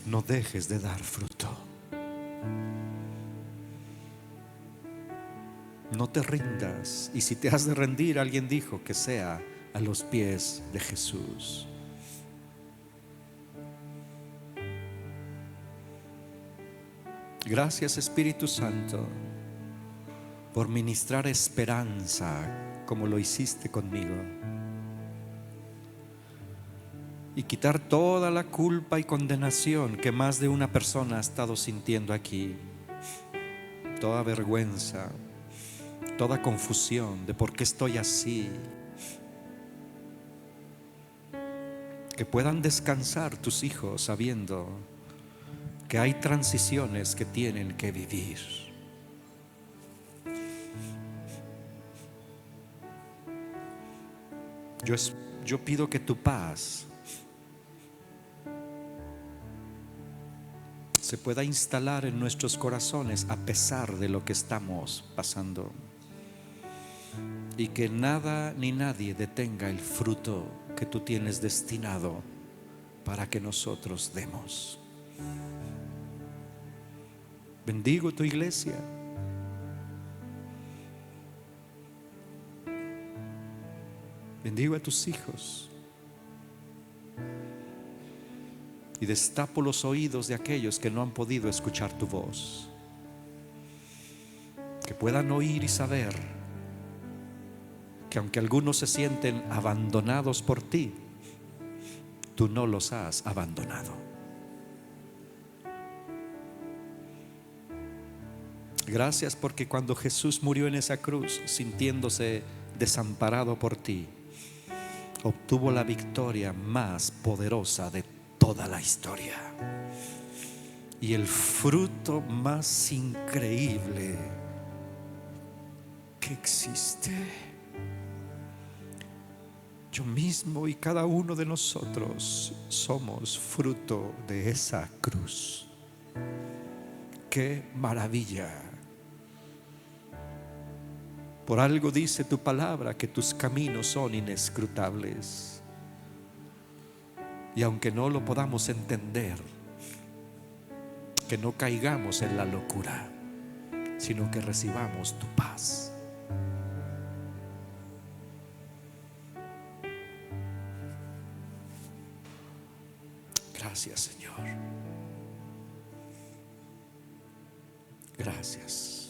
No dejes de dar fruto. No te rindas. Y si te has de rendir, alguien dijo que sea a los pies de Jesús. Gracias, Espíritu Santo, por ministrar esperanza como lo hiciste conmigo, y quitar toda la culpa y condenación que más de una persona ha estado sintiendo aquí. Toda vergüenza, toda confusión de por qué estoy así. Que puedan descansar tus hijos sabiendo que hay transiciones que tienen que vivir. Yo pido que tu paz se pueda instalar en nuestros corazones a pesar de lo que estamos pasando. Y que nada ni nadie detenga el fruto que tú tienes destinado para que nosotros demos. Bendigo tu iglesia. Bendigo a tus hijos. Y destapo los oídos de aquellos que no han podido escuchar tu voz. Que puedan oír y saber que aunque algunos se sienten abandonados por ti, tú no los has abandonado. Gracias porque cuando Jesús murió en esa cruz, sintiéndose desamparado por ti, obtuvo la victoria más poderosa de toda la historia y el fruto más increíble que existe. Yo mismo y cada uno de nosotros somos fruto de esa cruz. ¡Qué maravilla! Por algo dice tu palabra que tus caminos son inescrutables. Y aunque no lo podamos entender, que no caigamos en la locura, sino que recibamos tu paz. Gracias, Señor. Gracias.